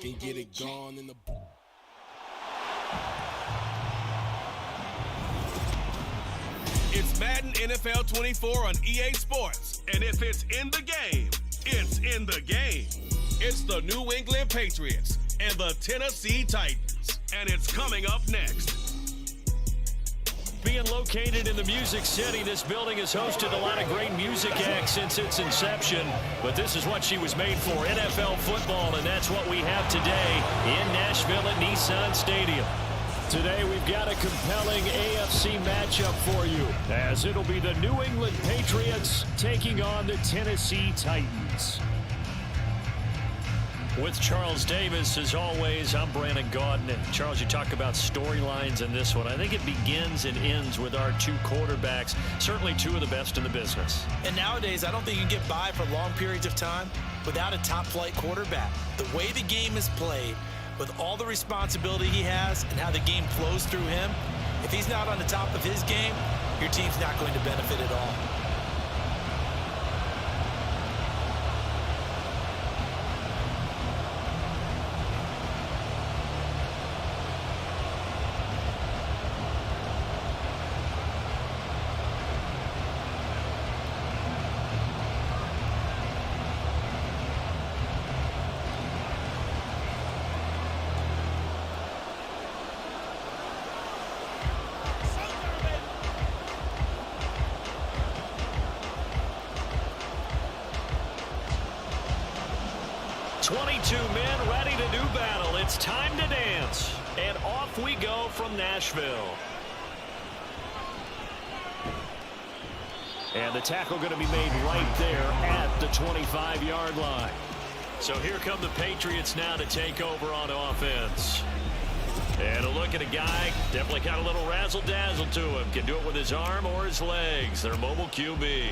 and get it gone in the. It's Madden NFL 24 on EA Sports. And if it's in the game, it's in the game. It's the New England Patriots and the Tennessee Titans. And it's coming up next. Being located in the Music City, this building has hosted a lot of great music acts since its inception. But this is what she was made for, NFL football, and that's what we have today in Nashville at Nissan Stadium. Today we've got a compelling AFC matchup for you, as it'll be the New England Patriots taking on the Tennessee Titans. With Charles Davis, as always, I'm Brandon Gaudin. And Charles, you talk about storylines in this one. I think it begins and ends with our two quarterbacks, certainly two of the best in the business. And nowadays, I don't think you can get by for long periods of time without a top-flight quarterback. The way the game is played, with all the responsibility he has and how the game flows through him, if he's not on the top of his game, your team's not going to benefit at all. Men ready to do battle. It's time to dance. And off we go from Nashville. And the tackle going to be made right there at the 25-yard line. So here come the Patriots now to take over on offense. And a look at a guy, definitely got a little razzle-dazzle to him. Can do it with his arm or his legs. Their mobile QB.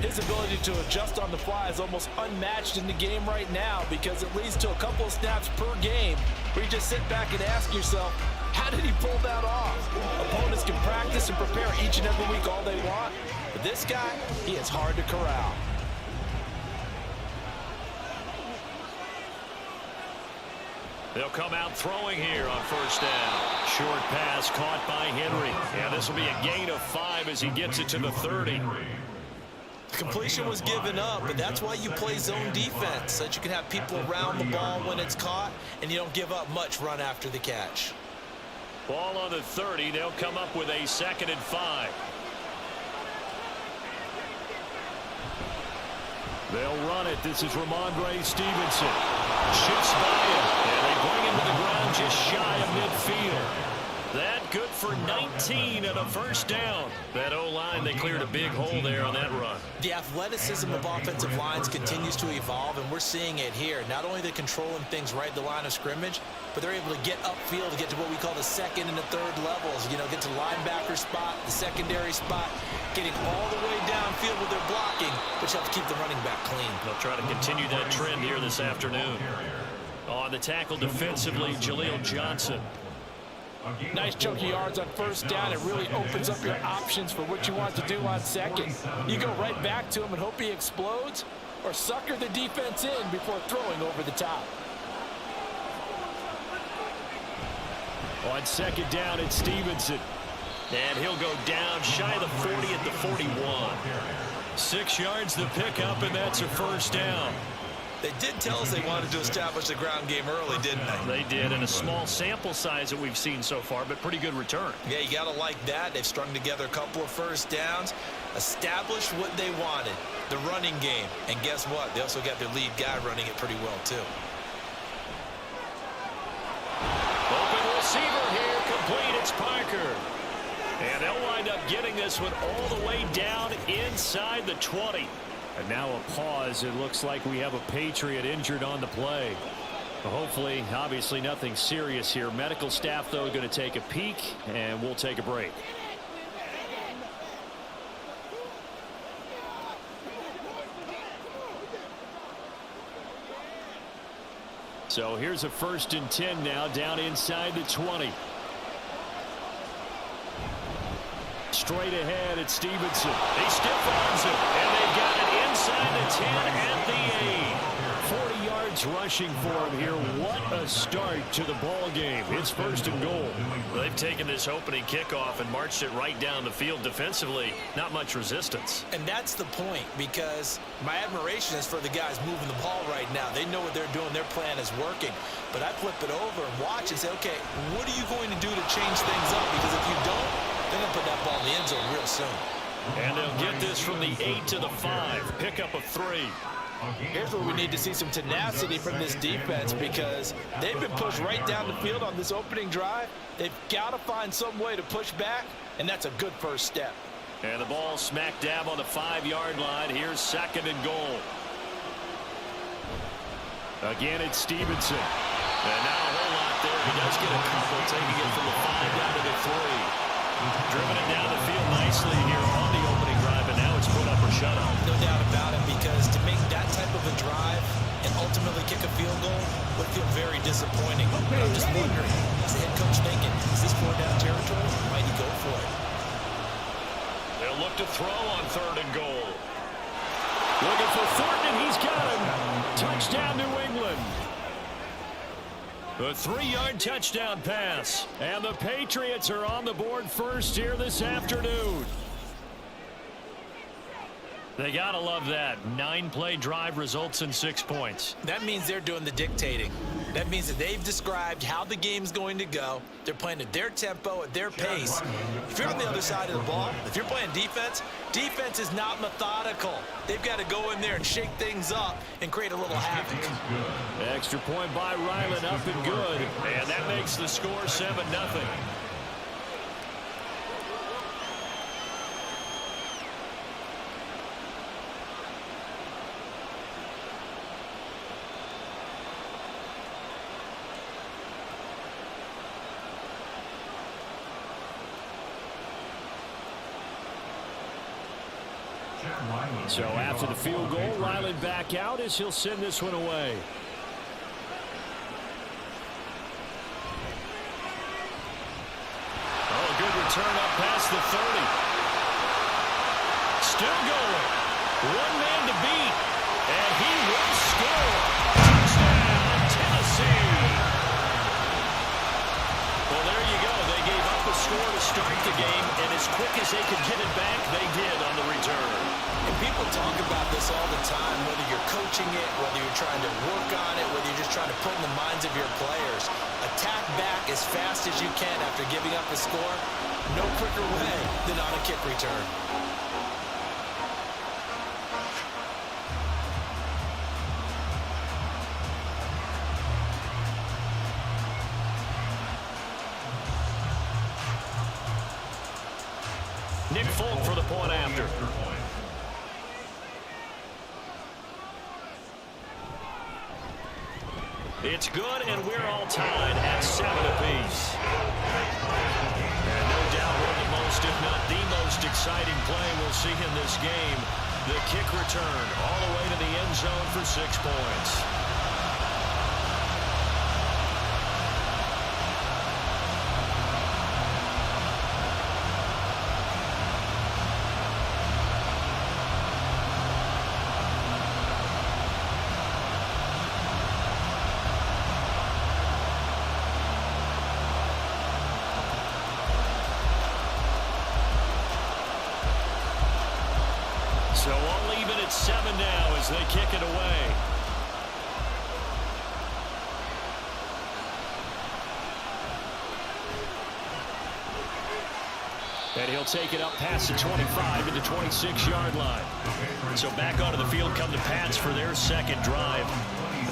His ability to adjust on the fly is almost unmatched in the game right now, because it leads to a couple of snaps per game where you just sit back and ask yourself, how did he pull that off? Opponents can practice and prepare each and every week all they want, but this guy, he is hard to corral. They'll come out throwing here on first down. Short pass caught by Henry. And this will be a gain of 5 as he gets it to the 30. Completion was given up, but that's why you play zone defense, so that you can have people around the ball when it's caught, and you don't give up much run after the catch. Ball on the 30. They'll come up with a 2nd and 5. They'll run it. This is Ramondre Stevenson. Shifts by him, and they bring him to the ground just shy of midfield. That good for 19 and a first down. That O-line, they cleared a big hole there on that run. The athleticism of offensive lines continues to evolve, and we're seeing it here. Not only they're controlling things right at the line of scrimmage, but they're able to get upfield to get to what we call the second and the third levels. You know, get to the linebacker spot, the secondary spot, getting all the way downfield with their blocking, which helps keep the running back clean. They'll try to continue that trend here this afternoon. On the tackle defensively, Jaleel Johnson. Nice chunk of yards on first down. It really opens up your options for what you want to do on second. You go right back to him and hope he explodes, or sucker the defense in before throwing over the top. On second down, it's Stevenson. And he'll go down shy of the 40 at the 41. 6 yards the pickup, and that's a first down. They did tell us they wanted to establish the ground game early, didn't they? They did, and a small sample size that we've seen so far, but pretty good return. Yeah, you got to like that. They've strung together a couple of first downs, established what they wanted, the running game. And guess what? They also got their lead guy running it pretty well, too. Open receiver here, complete. It's Parker. And they'll wind up getting this one all the way down inside the 20. And now a pause. It looks like we have a Patriot injured on the play. Hopefully, obviously nothing serious here. Medical staff, though, going to take a peek, and we'll take a break. So here's a 1st and 10 now, down inside the 20. Straight ahead, it's Stevenson. He stiff arms it, and they've got it inside the 10 at the 8. 40 yards offense rushing for him here. What a start to the ball game. It's 1st and goal. Well, they've taken this opening kickoff and marched it right down the field defensively. Not much resistance. And that's the point, because my admiration is for the guys moving the ball right now. They know what they're doing. Their plan is working. But I flip it over and watch and say, okay, what are you going to do to change things up? Because if you don't, they're going to put that ball in the end zone real soon. And they'll get this from the 8 to the 5. Pick up a 3. Here's where we need to see some tenacity from this defense, because they've been pushed right down the field on this opening drive. They've got to find some way to push back, and that's a good first step. And the ball smack dab on the 5-yard line. Here's 2nd and goal. Again, it's Stevenson. And now a whole lot there. He does get a couple, taking it from the 5 down to the 3. Driven it down the field nicely here on the opening drive, and now it's put up or shut up. No doubt about it, because to make that type of a drive and ultimately kick a field goal would feel very disappointing. But I'm just wondering, is the head coach thinking, is this 4-down territory? Might he go for it? They'll look to throw on 3rd and goal. Looking for Thornton, and he's got him. Touchdown, New England. A 3-yard touchdown pass. And the Patriots are on the board first here this afternoon. They gotta love that. 9-play drive results in 6 points. That means they're doing the dictating. That means that they've described how the game's going to go. They're playing at their tempo, at their pace. If you're on the other side of the ball, if you're playing defense, defense is not methodical. They've got to go in there and shake things up and create a little havoc. Extra point by Ryland, up and good. And that makes the score 7-0. So after the field goal, Ryland back out as he'll send this one away. Oh, good return up past the 30. Still going. One man to beat. And he will score. Touchdown, Tennessee. Well, there you go. They gave up a score to start the game, and as quick as they could get it back, they did on the return. And people talk about this all the time, whether you're coaching it, whether you're trying to work on it, whether you're just trying to put in the minds of your players. Attack back as fast as you can after giving up a score. No quicker way than on a kick return. Nick Folk for the point after. It's good, and we're all tied at 7 apiece. And no doubt one of the most, if not the most exciting play we'll see in this game. The kick return all the way to the end zone for 6 points. So all even at 7 now as they kick it away. And he'll take it up past the 25 to the 26-yard line. So back onto the field come the Pats for their second drive.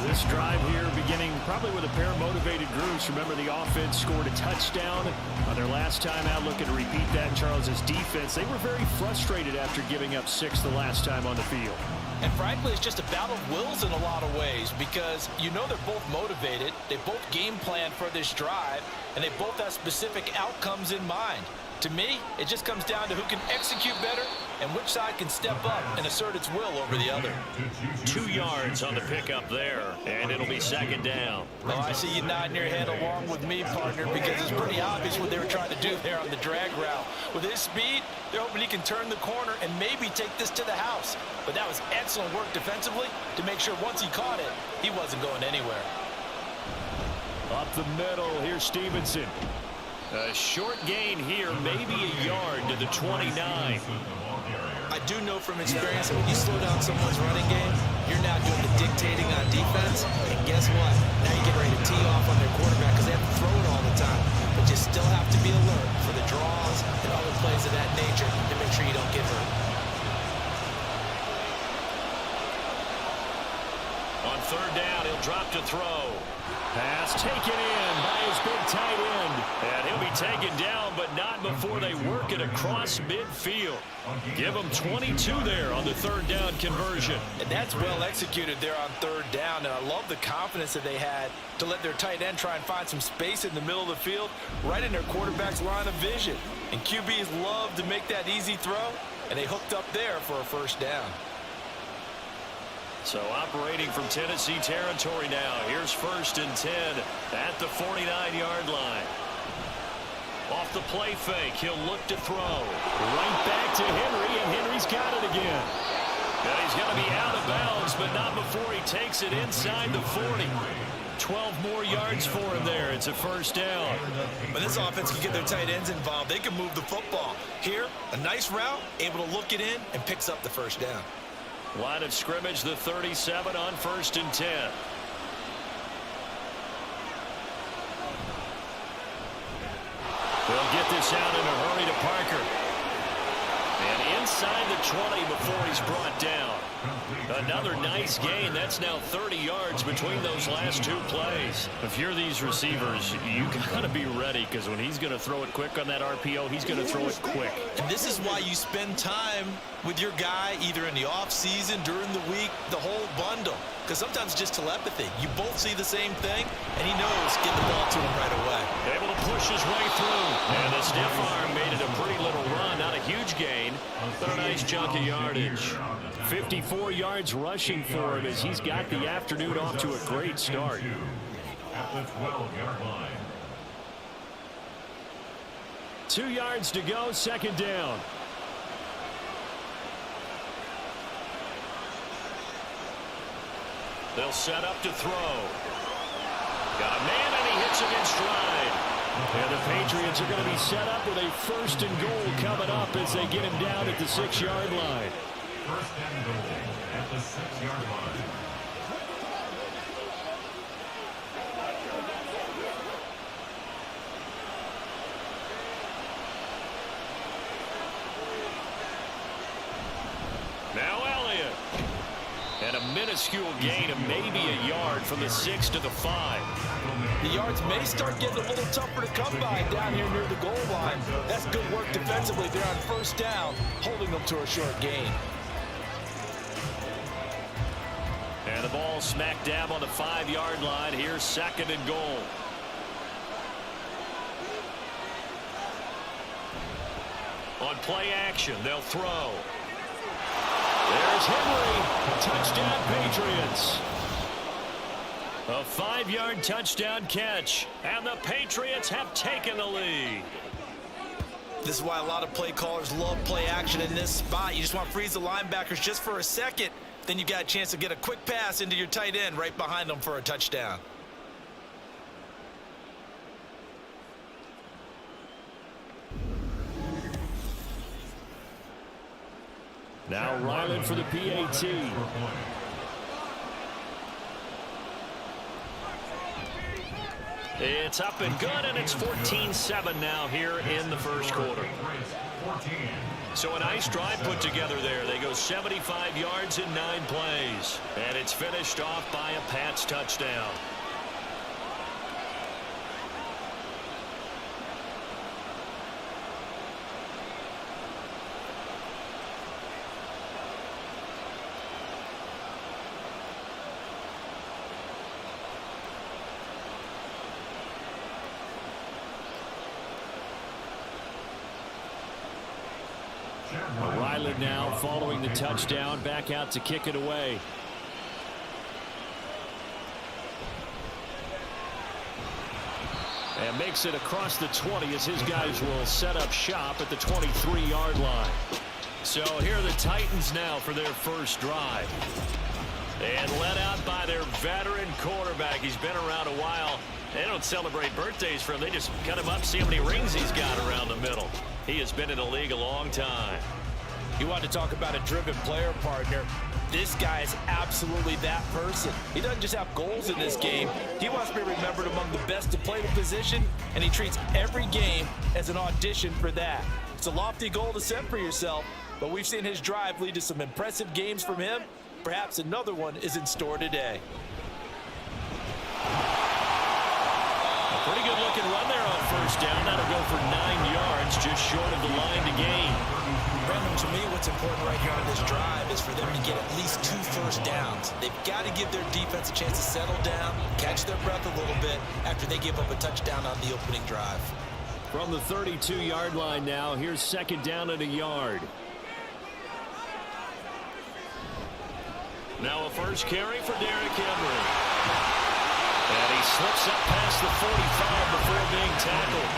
This drive here beginning probably with a pair of motivated groups. Remember, the offense scored a touchdown on their last time out. Looking to repeat that in Charles's defense. They were very frustrated after giving up 6 the last time on the field. And frankly, it's just a battle of wills in a lot of ways, because you know they're both motivated. They both game plan for this drive, and they both have specific outcomes in mind. To me, it just comes down to who can execute better and which side can step up and assert its will over the other. 2 yards on the pickup there, and it'll be second down. Oh, I see you nodding your head along with me, partner, because it's pretty obvious what they were trying to do there on the drag route. With his speed, they're hoping he can turn the corner and maybe take this to the house. But that was excellent work defensively to make sure once he caught it, he wasn't going anywhere. Up the middle, here's Stevenson. A short gain here, maybe a yard to the 29. I do know from experience that when you slow down someone's running game, you're now doing the dictating on defense. And guess what? Now you get ready to tee off on their quarterback because they have to throw it all the time. But you still have to be alert for the draws and other plays of that nature to make sure you don't get hurt. On third down, he'll drop to throw. Pass taken in by his big tight end. And he'll be taken down, but not before they work it across midfield. Give him 22 there on the third down conversion. And that's well executed there on third down. And I love the confidence that they had to let their tight end try and find some space in the middle of the field, right in their quarterback's line of vision. And QBs love to make that easy throw, and they hooked up there for a first down. So operating from Tennessee territory now. Here's 1st and 10 at the 49-yard line. Off the play fake, he'll look to throw. Right back to Henry, and Henry's got it again. And he's going to be out of bounds, but not before he takes it inside the 40. 12 more yards for him there. It's a first down. When this offense can get their tight ends involved, they can move the football. Here, a nice route, able to look it in, and picks up the first down. Line of scrimmage, the 37 on 1st and 10. They'll get this out in a hurry to Parker. And inside the 20 before he's brought down. Another nice gain. That's now 30 yards between those last 2 plays. If you're these receivers, you got to be ready, because when he's going to throw it quick on that RPO, he's going to throw it quick. And this is why you spend time with your guy either in the offseason, during the week, the whole bundle. Because sometimes it's just telepathy. You both see the same thing, and he knows get the ball to him right away. Able to push his way through. And the stiff arm made it a pretty little run. Not a huge gain, but a nice chunk of yardage. 54 yards rushing for him as he's got the afternoon off to a great start. At the 12-yard line. 2 yards to go, second down. They'll set up to throw. Got a man, and he hits him in stride. And the Patriots are going to be set up with a 1st and goal coming up as they get him down at the 6-yard line. 1st and goal at the 6-yard line. Now Elliott. And a minuscule gain of maybe a yard from the 6 to the 5. The yards may start getting a little tougher to come by down here near the goal line. That's good work defensively there on 1st down, holding them to a short gain. And the ball smack dab on the 5-yard line. Here's 2nd and goal. On play action, they'll throw. There's Henry. Touchdown, Patriots. A 5-yard touchdown catch, and the Patriots have taken the lead. This is why a lot of play callers love play action in this spot. You just want to freeze the linebackers just for a second. Then you got a chance to get a quick pass into your tight end right behind them for a touchdown. Now Ryland for the PAT. It's up and good, and it's 14-7 now here in the first quarter. So a nice drive put together there. They go 75 yards in 9 plays. And it's finished off by a Pats touchdown. Ryland now following the touchdown, back out to kick it away. And makes it across the 20 as his guys will set up shop at the 23-yard line. So here are the Titans now for their first drive. And led out by their veteran quarterback. He's been around a while. They don't celebrate birthdays for him. They just cut him up, see how many rings he's got around the middle. He has been in the league a long time. You want to talk about a driven player, partner. This guy is absolutely that person. He doesn't just have goals in this game. He wants to be remembered among the best to play the position, and he treats every game as an audition for that. It's a lofty goal to set for yourself, but we've seen his drive lead to some impressive games from him. Perhaps another one is in store today. A pretty good looking run there on first down. That'll go for 9 yards, just short of the line to gain. Brandon, to me, what's important right here on this drive is for them to get at least 2 first downs. They've got to give their defense a chance to settle down, catch their breath a little bit after they give up a touchdown on the opening drive. From the 32-yard line now, here's second down and a yard. Now a first carry for Derrick Henry. And he slips up past the 45 before being tackled.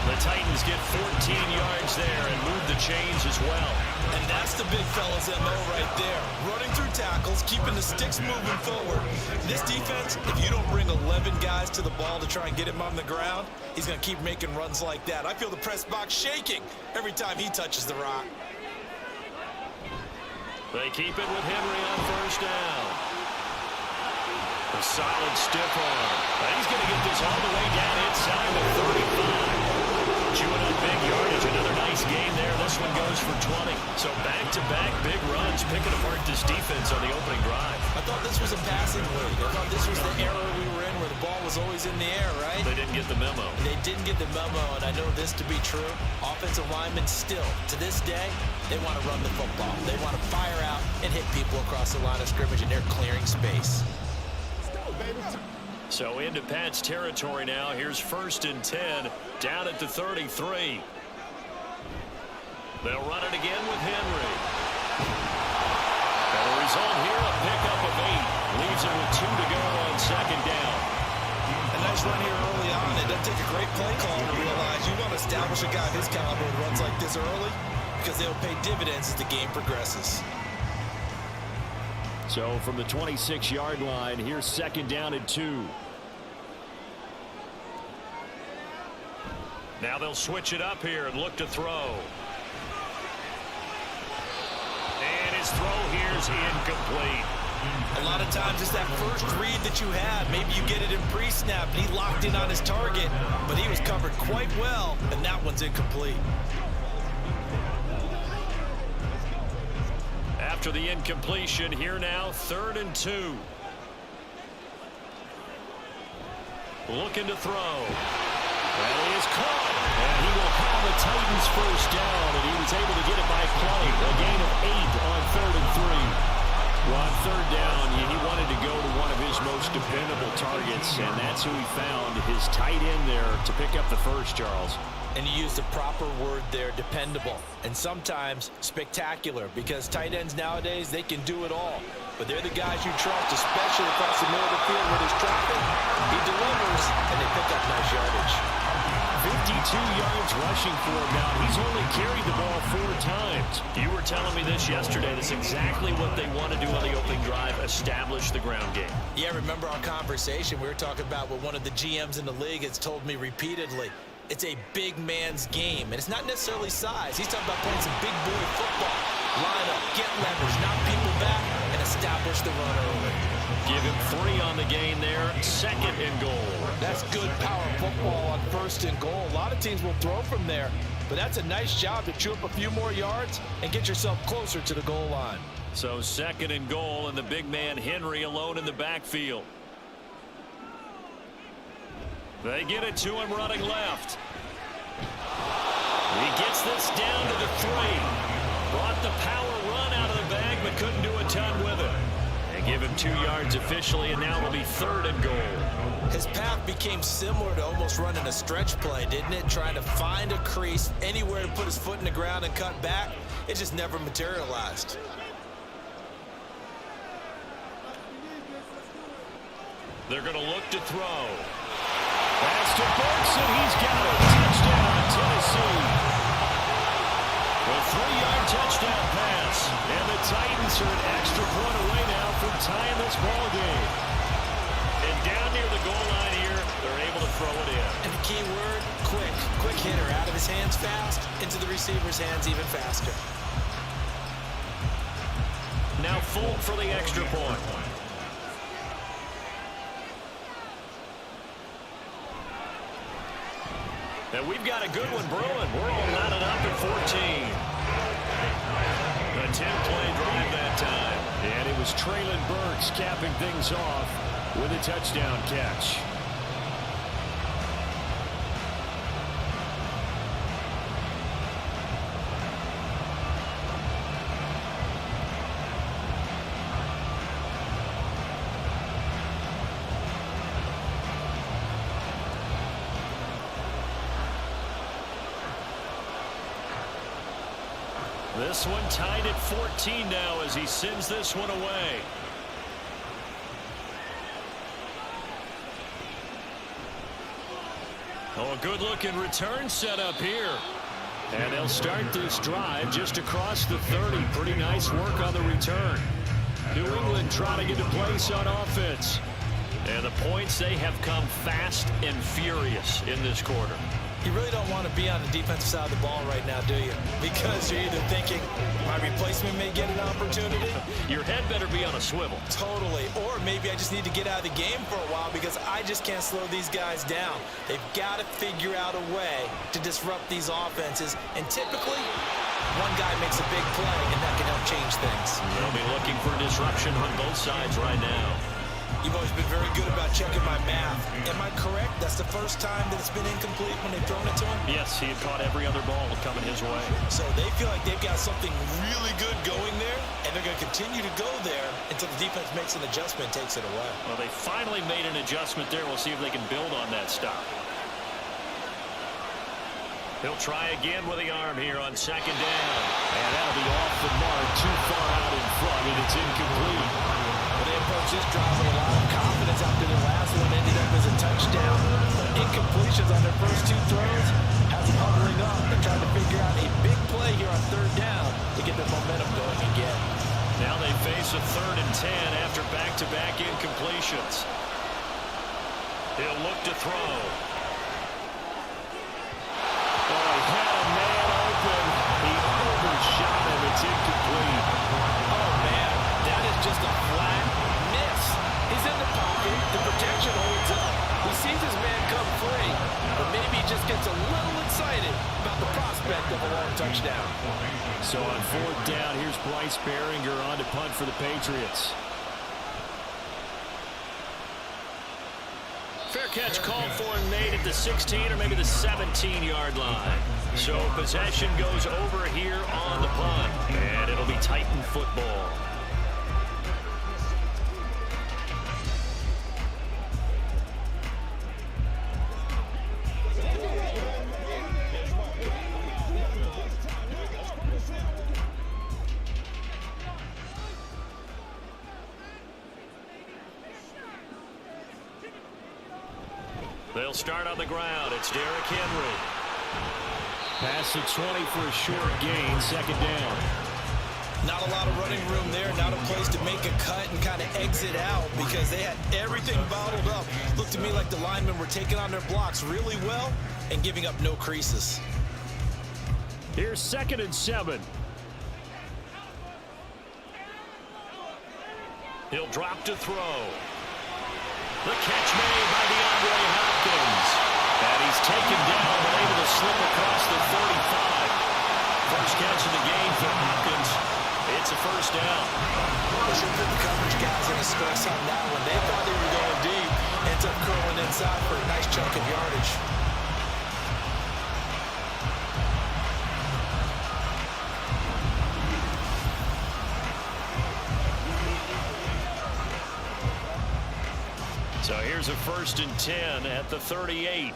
The Titans get 14 yards there and move the chains as well. And that's the big fella's MO right there. Running through tackles, keeping the sticks moving forward. This defense, if you don't bring 11 guys to the ball to try and get him on the ground, he's going to keep making runs like that. I feel the press box shaking every time he touches the rock. They keep it with Henry on first down. A solid stiff arm. And he's going to get this all the way down inside the 35. Chewing up big yardage. Another nice game there. This one goes for 20. So back-to-back big runs, picking apart this defense on the opening drive. I thought this was a passing league. I thought this was the era we were in where the ball was always in the air, right? They didn't get the memo. They didn't get the memo, and I know this to be true. Offensive linemen still, to this day, they want to run the football. They want to fire out and hit people across the line of scrimmage, and they're clearing space. So into Pat's territory now. Here's first and 10 down at the 33. They'll run it again with Henry. And the result here, a pickup of 8. Leaves it with 2 to go on second down. A nice run here early on. It doesn't take a great play call to realize you want to establish a guy of his caliber who runs like this early because they'll pay dividends as the game progresses. So from the 26-yard line, here's second down and 2. Now they'll switch it up here and look to throw. And his throw here is incomplete. A lot of times it's that first read that you have. Maybe you get it in pre-snap and he locked in on his target, but he was covered quite well, and that one's incomplete. After the incompletion, here now, 3rd and 2. Looking to throw. And he is caught. And he will have the Titans first down, and he was able to get it by play. A gain of 8 on 3rd and 3. Well, on 3rd down, he wanted to go to one of his most dependable targets, and that's who he found, his tight end there, to pick up the first, Charles. And you use the proper word there, dependable, and sometimes spectacular, because tight ends nowadays, they can do it all. But they're the guys you trust, especially across the middle of the field where there's traffic. He delivers, and they pick up nice yardage. 52 yards rushing for him now. He's only carried the ball 4 times. You were telling me this yesterday. That's exactly what they want to do on the opening drive, establish the ground game. Yeah, remember our conversation? We were talking about what one of the GMs in the league has told me repeatedly. It's a big man's game, and it's not necessarily size. He's talking about playing some big boy football. Line up, get leverage, knock people back, and establish the run early. Give him 3 on the gain there. 2nd and goal. That's good power football on 1st and goal. A lot of teams will throw from there, but that's a nice job to chew up a few more yards and get yourself closer to the goal line. So 2nd and goal, and the big man Henry alone in the backfield. They get it to him running left. He gets this down to the 3. Brought the power run out of the bag, but couldn't do a ton with it. They give him 2 yards officially, and now it'll be 3rd and goal. His path became similar to almost running a stretch play, didn't it? Trying to find a crease, anywhere to put his foot in the ground and cut back. it just never materialized. They're going to look to throw. Pass to Burks, and he's got it. Touchdown, Tennessee. A 3-yard touchdown pass. And the Titans are an extra point away now from tying this ball game. And down near the goal line here, they're able to throw it in. And the key word, quick. Quick hitter. Out of his hands fast, into the receiver's hands even faster. Now Fulton for the extra point. And we've got a good one brewing. We're all knotted up at 14. A 10-play drive that time. And it was Traylon Burks capping things off with a touchdown catch. This one tied at 14 now as he sends this one away. Oh, a good-looking return set up here. And they'll start this drive just across the 30. Pretty nice work on the return. New England trying to get to place on offense. And the points, they have come fast and furious in this quarter. You really don't want to be on the defensive side of the ball right now, do you? Because you're either thinking, my replacement may get an opportunity. Your head better be on a swivel. Totally. Or maybe I just need to get out of the game for a while because I just can't slow these guys down. They've got to figure out a way to disrupt these offenses. And typically, one guy makes a big play, and that can help change things. They'll be looking for disruption on both sides right now. You've always been very good about checking my math. Am I correct? That's the first time that it's been incomplete when they've thrown it to him? Yes, he had caught every other ball coming his way. So they feel like they've got something really good going there, and they're going to continue to go there until the defense makes an adjustment and takes it away. Well, they finally made an adjustment there. We'll see if they can build on that stop. He'll try again with the arm here on second down. And that'll be off the mark, too far out in front, and it's incomplete. They approach this drive with a lot of confidence after their last one ended up as a touchdown. Incompletions on their first two throws has them huddling up and trying to figure out a big play here on third down to get the momentum going again. Now they face a 3rd and 10 after back-to-back incompletions. He'll look to throw. Oh, he had a man open. He overshot him. It's incomplete. Oh, man, that is just a flat miss. He's in the pocket. The protection holds up. He sees his man come free, but maybe he just gets a little excited about the prospect of a long touchdown. So on 4th down, here's Bryce Behringer on to punt for the Patriots. Fair catch called for and made at the 16 or maybe the 17-yard line. So possession goes over here on the punt, and it'll be Titan football. They'll start on the ground. It's Derrick Henry. Pass at 20 for a short gain, 2nd down. Not a lot of running room there, not a place to make a cut and kind of exit out because they had everything bottled up. Looked to me like the linemen were taking on their blocks really well and giving up no creases. Here's 2nd and 7. He'll drop to throw. The catch made by DeAndre Hopkins. And he's taken down but able to slip across the 35. First catch of the game for Hopkins. It's a 1st down. They should put the coverage guys in a stress on that one. They thought they were going deep. Ends up curling inside for a nice chunk of yardage. So here's a 1st and 10 at the 38.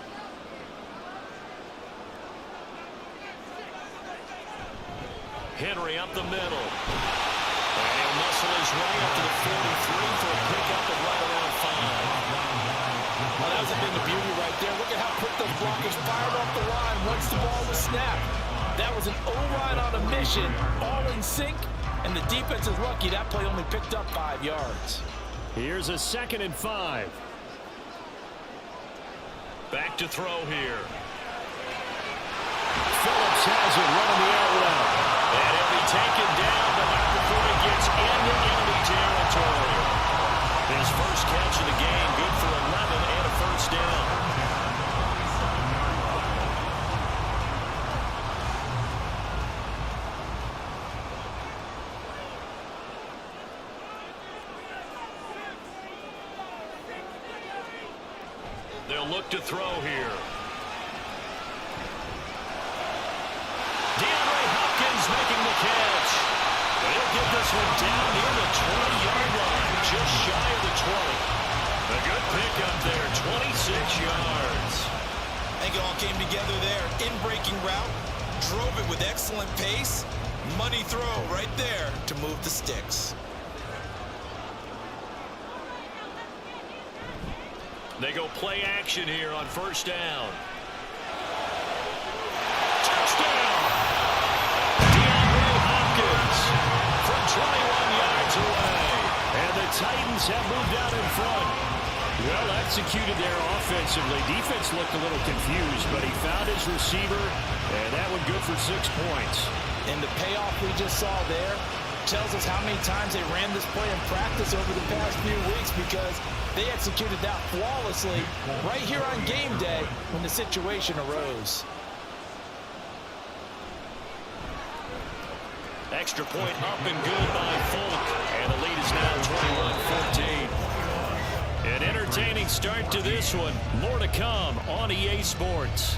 Henry up the middle. And he'll muscle his way up to the 43 for a pickup of right around 5. Well, that was a bit of beauty right there. Look at how quick those blockers fired off the line once the ball was snapped. That was an O-line on a mission, all in sync, and the defense is lucky that play only picked up 5 yards. Here's a 2nd and 5. Back to throw here. Phillips has it running the out route. And he'll be taken down, but not before he gets into enemy territory. His first catch of the game, good for 11 and a first down. They'll look to throw here. Making the catch. He'll get this one down near the 20-yard line, just shy of the 20. A good pickup there, 26 yards. I think it all came together there. In-breaking route, drove it with excellent pace. Money throw right there to move the sticks. They go play action here on first down. From 21 yards away. And the Titans have moved out in front. Well executed there offensively. Defense looked a little confused, but he found his receiver, and that one good for 6 points. And the payoff we just saw there tells us how many times they ran this play in practice over the past few weeks, because they executed that flawlessly right here on game day when the situation arose. Extra point up and good by Folk. And the lead is now 21-14. An entertaining start to this one. More to come on EA Sports.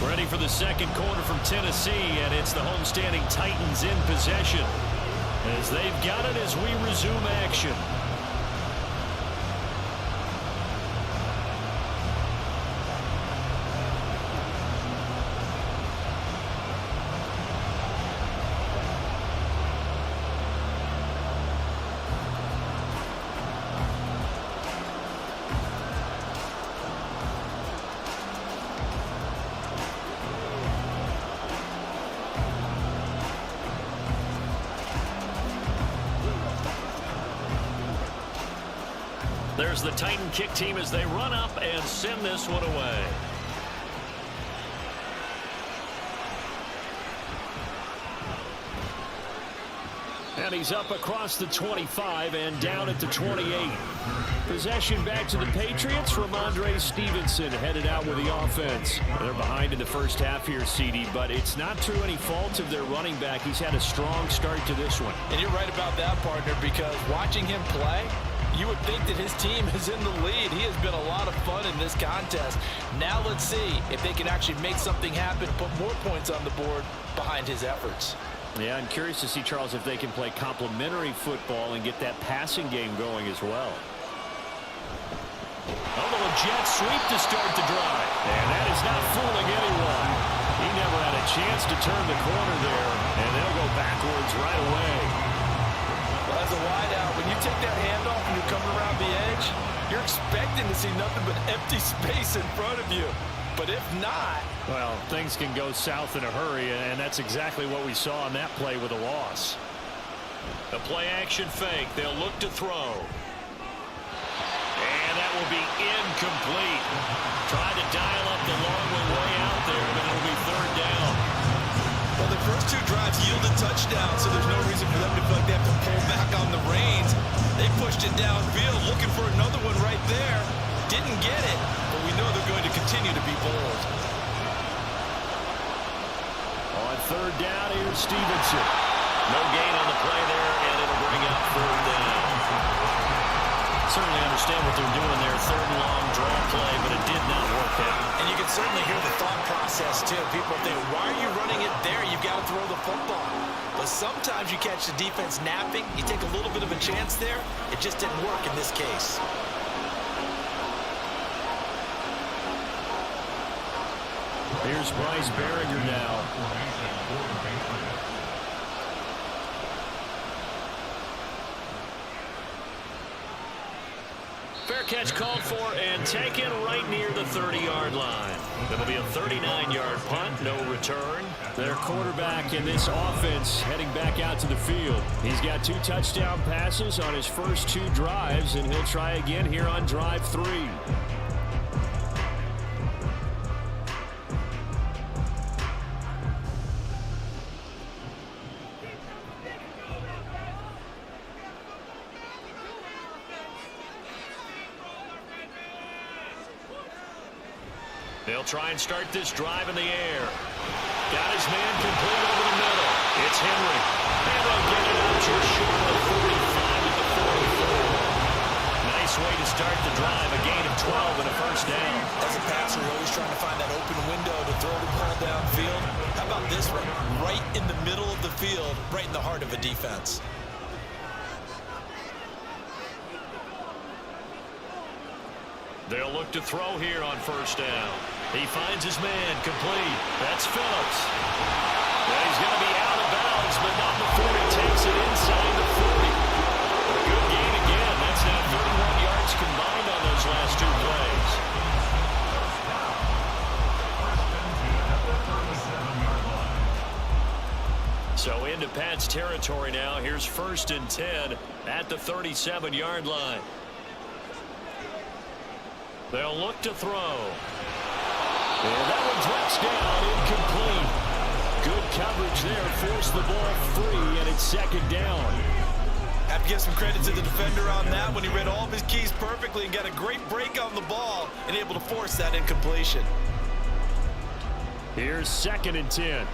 Ready for the second quarter from Tennessee, and it's the homestanding Titans in possession as they've got it as we resume action. There's the Titan kick team as they run up and send this one away. And he's up across the 25 and down at the 28. Possession back to the Patriots. Ramondre Stevenson headed out with the offense. They're behind in the first half here, CD, but it's not through any fault of their running back. He's had a strong start to this one. And you're right about that, partner, because watching him play, you would think that his team is in the lead. He has been a lot of fun in this contest. Now let's see if they can actually make something happen, put more points on the board behind his efforts. Yeah, I'm curious to see, Charles, if they can play complementary football and get that passing game going as well. A little jet sweep to start the drive. And that is not fooling anyone. He never had a chance to turn the corner there, and they'll go backwards right away. Well, as a wideout, when you take that handoff and you're coming around the edge, you're expecting to see nothing but empty space in front of you. But if not, well, things can go south in a hurry, and that's exactly what we saw on that play with a loss. The play action fake. They'll look to throw. And that will be incomplete. Tried to dial up the long way out there, but it'll be third down. Well, the first two drives yielded touchdowns, so there's no reason for them to feel like they have to pull back on the reins. They pushed it downfield, looking for another one right there. Didn't get it, but we know they're going to continue to be bold. On third down, here's Stevenson. No gain on the play there, and it'll bring up third down. Certainly understand what they're doing there. Third and long draw play, but it did not work out. And you can certainly hear the thought process, too. People think, why are you running it there? You've got to throw the football. But sometimes you catch the defense napping. You take a little bit of a chance there. It just didn't work in this case. Here's Bryce Berringer now. Fair catch called for and taken right near the 30-yard line. It'll be a 39-yard punt, no return. Their quarterback in this offense heading back out to the field. He's got 2 touchdown passes on his first 2 drives, and he'll try again here on drive 3. They'll try and start this drive in the air. Got his man complete over the middle. It's Henry. And they'll get it out just short of 45 at the 44. Nice way to start the drive. A gain of 12 and a first down. As a passer, you're always trying to find that open window to throw the ball downfield. How about this one? Right in the middle of the field, right in the heart of a defense. They'll look to throw here on first down. He finds his man complete. That's Phillips. Well, he's going to be out of bounds, but not before he takes it inside the 40. A good gain again. That's now 31 yards combined on those last 2 plays. So into Pat's territory now. Here's 1st and 10 at the 37-yard line. They'll look to throw. And that one drops down, incomplete. Good coverage there, forced the ball free, and it's 2nd down. Have to give some credit to the defender on that when he read all of his keys perfectly and got a great break on the ball and able to force that incompletion. Here's 2nd and 10.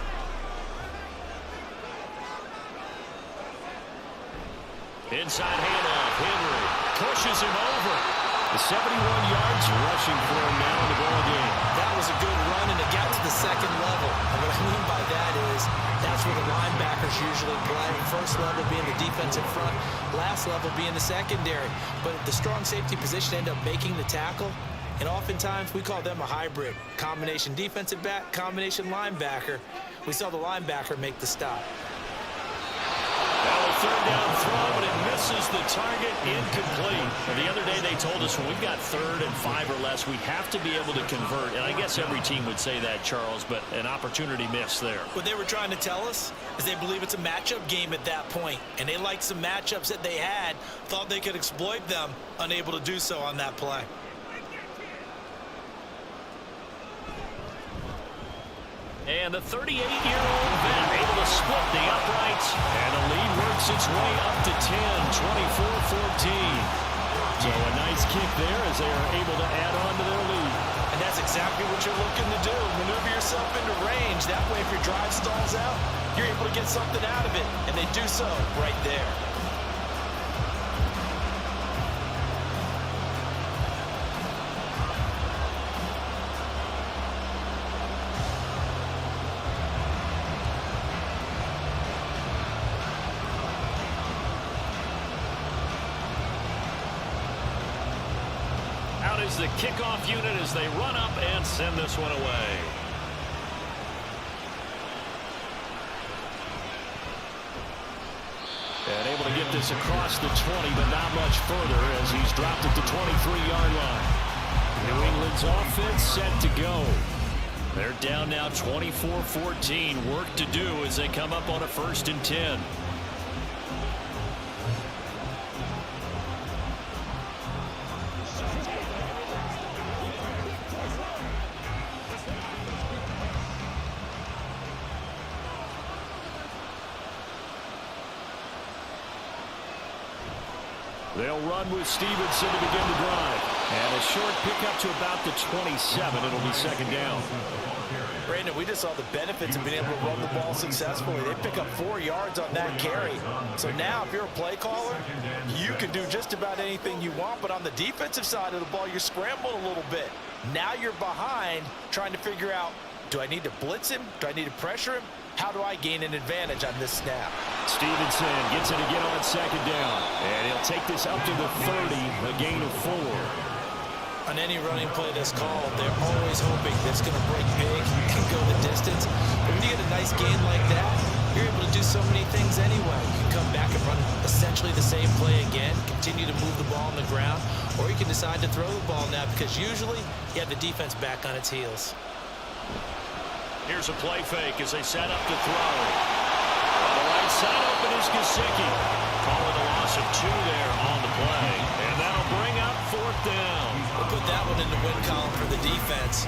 Inside handoff, Henry pushes him over. 71 yards rushing for him now in the ball game. That was a good run, and it got to the 2nd level. And what I mean by that is that's where the linebackers usually play. First level being the defensive front, last level being the secondary. But the strong safety position end up making the tackle, and oftentimes we call them a hybrid. Combination defensive back, combination linebacker. We saw the linebacker make the stop. Now a 3rd down throw, but it misses the target, incomplete. And the other day they told us when we've got 3rd and 5 or less, we have to be able to convert. And I guess every team would say that, Charles, but an opportunity missed there. What they were trying to tell us is they believe it's a matchup game at that point. And they liked some matchups that they had, thought they could exploit them, unable to do so on that play. And the 38-year-old vet able to split the uprights, and the lead works its way up to 10, 24-14. So a nice kick there as they are able to add on to their lead. And that's exactly what you're looking to do. Maneuver yourself into range. That way, if your drive stalls out, you're able to get something out of it. And they do so right there. Is the kickoff unit as they run up and send this one away. And able to get this across the 20, but not much further as he's dropped at the 23-yard line. New England's offense set to go. They're down now 24-14. Work to do as they come up on a 1st and 10. They'll run with Stevenson to begin the drive. And a short pickup to about the 27. It'll be 2nd down. Brandon, we just saw the benefits of being able to run the ball successfully. They pick up 4 yards on that carry. So now if you're a play caller, you can do just about anything you want. But on the defensive side of the ball, you're scrambling a little bit. Now you're behind trying to figure out, do I need to blitz him? Do I need to pressure him? How do I gain an advantage on this snap? Stevenson gets it again on 2nd down. And he'll take this up to the 30, a gain of 4. On any running play that's called, they're always hoping that it's going to break big and go the distance. But when you get a nice gain like that, you're able to do so many things anyway. You can come back and run essentially the same play again, continue to move the ball on the ground, or you can decide to throw the ball now because usually you have the defense back on its heels. Here's a play fake as they set up to throw. On the right side open is Gesicki. Calling a loss of 2 there on the play. And that'll bring up 4th down. We'll put that one in the win column for the defense.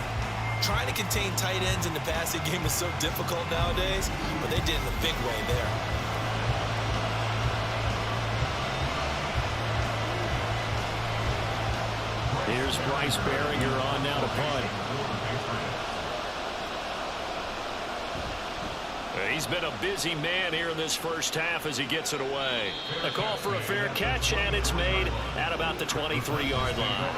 Trying to contain tight ends in the passing game is so difficult nowadays, but they did it in a big way there. Here's Bryce Behringer on now to punt. He's been a busy man here in this first half as he gets it away. A call for a fair catch, and it's made at about the 23-yard line.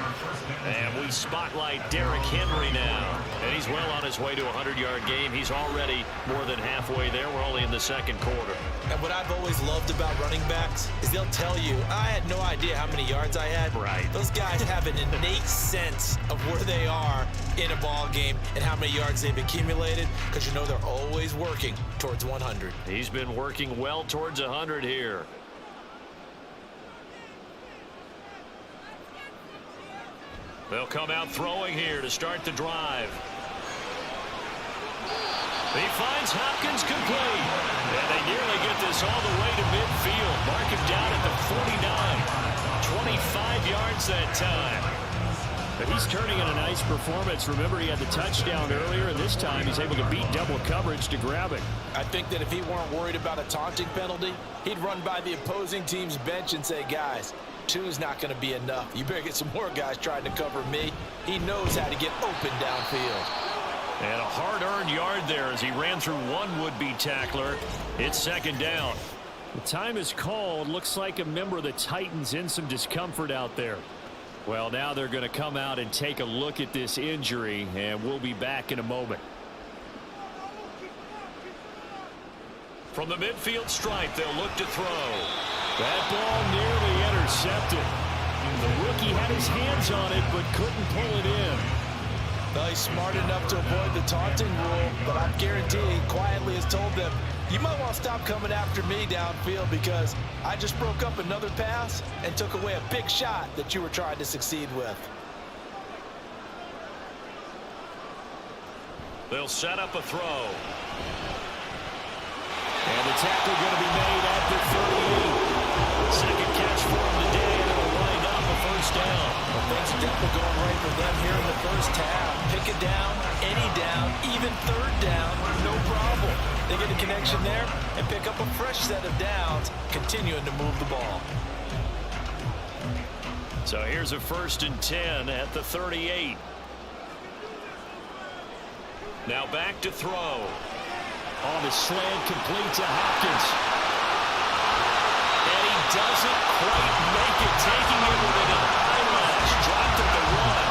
And we spotlight Derrick Henry now. And he's well on his way to a 100-yard game. He's already more than halfway there. We're only in the second quarter. And what I've always loved about running backs is they'll tell you, I had no idea how many yards I had. Right. Those guys have an innate sense of where they are in a ball game and how many yards they've accumulated because you know they're always working towards 100. He's been working well towards 100 here. They'll come out throwing here to start the drive. He finds Hopkins complete. And they nearly get this all the way to midfield. Mark him down at the 49. 25 yards that time. But he's turning in a nice performance. Remember, he had the touchdown earlier, and this time he's able to beat double coverage to grab it. I think that if he weren't worried about a taunting penalty, he'd run by the opposing team's bench and say, guys, 2 is not going to be enough. You better get some more guys trying to cover me. He knows how to get open downfield. And a hard-earned yard there as he ran through one would-be tackler. It's 2nd down. The time is called. Looks like a member of the Titans in some discomfort out there. Well, now they're going to come out and take a look at this injury, and we'll be back in a moment. From the midfield stripe, they'll look to throw. That ball nearly intercepted. The rookie had his hands on it, but couldn't pull it in. Well, he's smart enough to avoid the taunting rule, but I guarantee he quietly has told them, you might want to stop coming after me downfield because I just broke up another pass and took away a big shot that you were trying to succeed with. They'll set up a throw. And the tackle going to be made at the 38. Second catch for him today, and it'll wind up a 1st down. Well, things are definitely going right for them here in the first half. Pick it down, any down, even 3rd down, no problem. They get a connection there and pick up a fresh set of downs, continuing to move the ball. So here's a 1st and 10 at the 38. Now back to throw. On the slant, complete to Hopkins. And he doesn't quite make it, taking it within an eyelash. Dropped at the 1.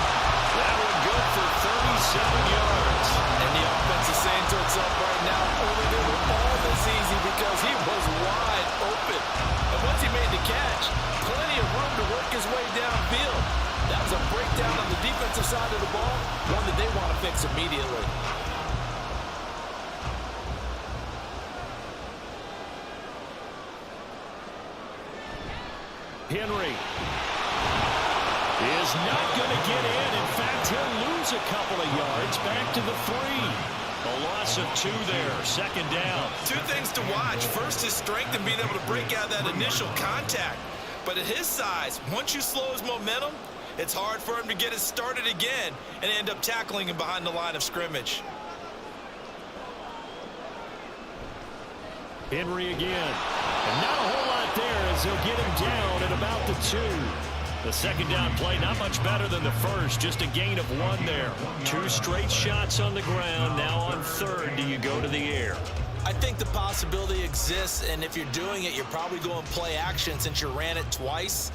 That one good for 37 yards. And the offense is saying to itself right now, only they were all this easy because he was wide open. And once he made the catch, plenty of room to work his way downfield. That was a breakdown on the defensive side of the ball, one that they want to fix immediately. Henry is not going to get in. In fact, he'll lose a couple of yards back to the 3. A loss of 2 there. 2nd down. 2 things to watch. First, his strength and being able to break out that initial contact. But at his size, once you slow his momentum, it's hard for him to get it started again and end up tackling him behind the line of scrimmage. Henry again. And not a whole lot there as he'll get him down at about the 2. The 2nd down play, not much better than the first. Just a gain of 1 there. 2 straight shots on the ground. Now on 3rd, do you go to the air? I think the possibility exists, and if you're doing it, you're probably going play action since you ran it twice.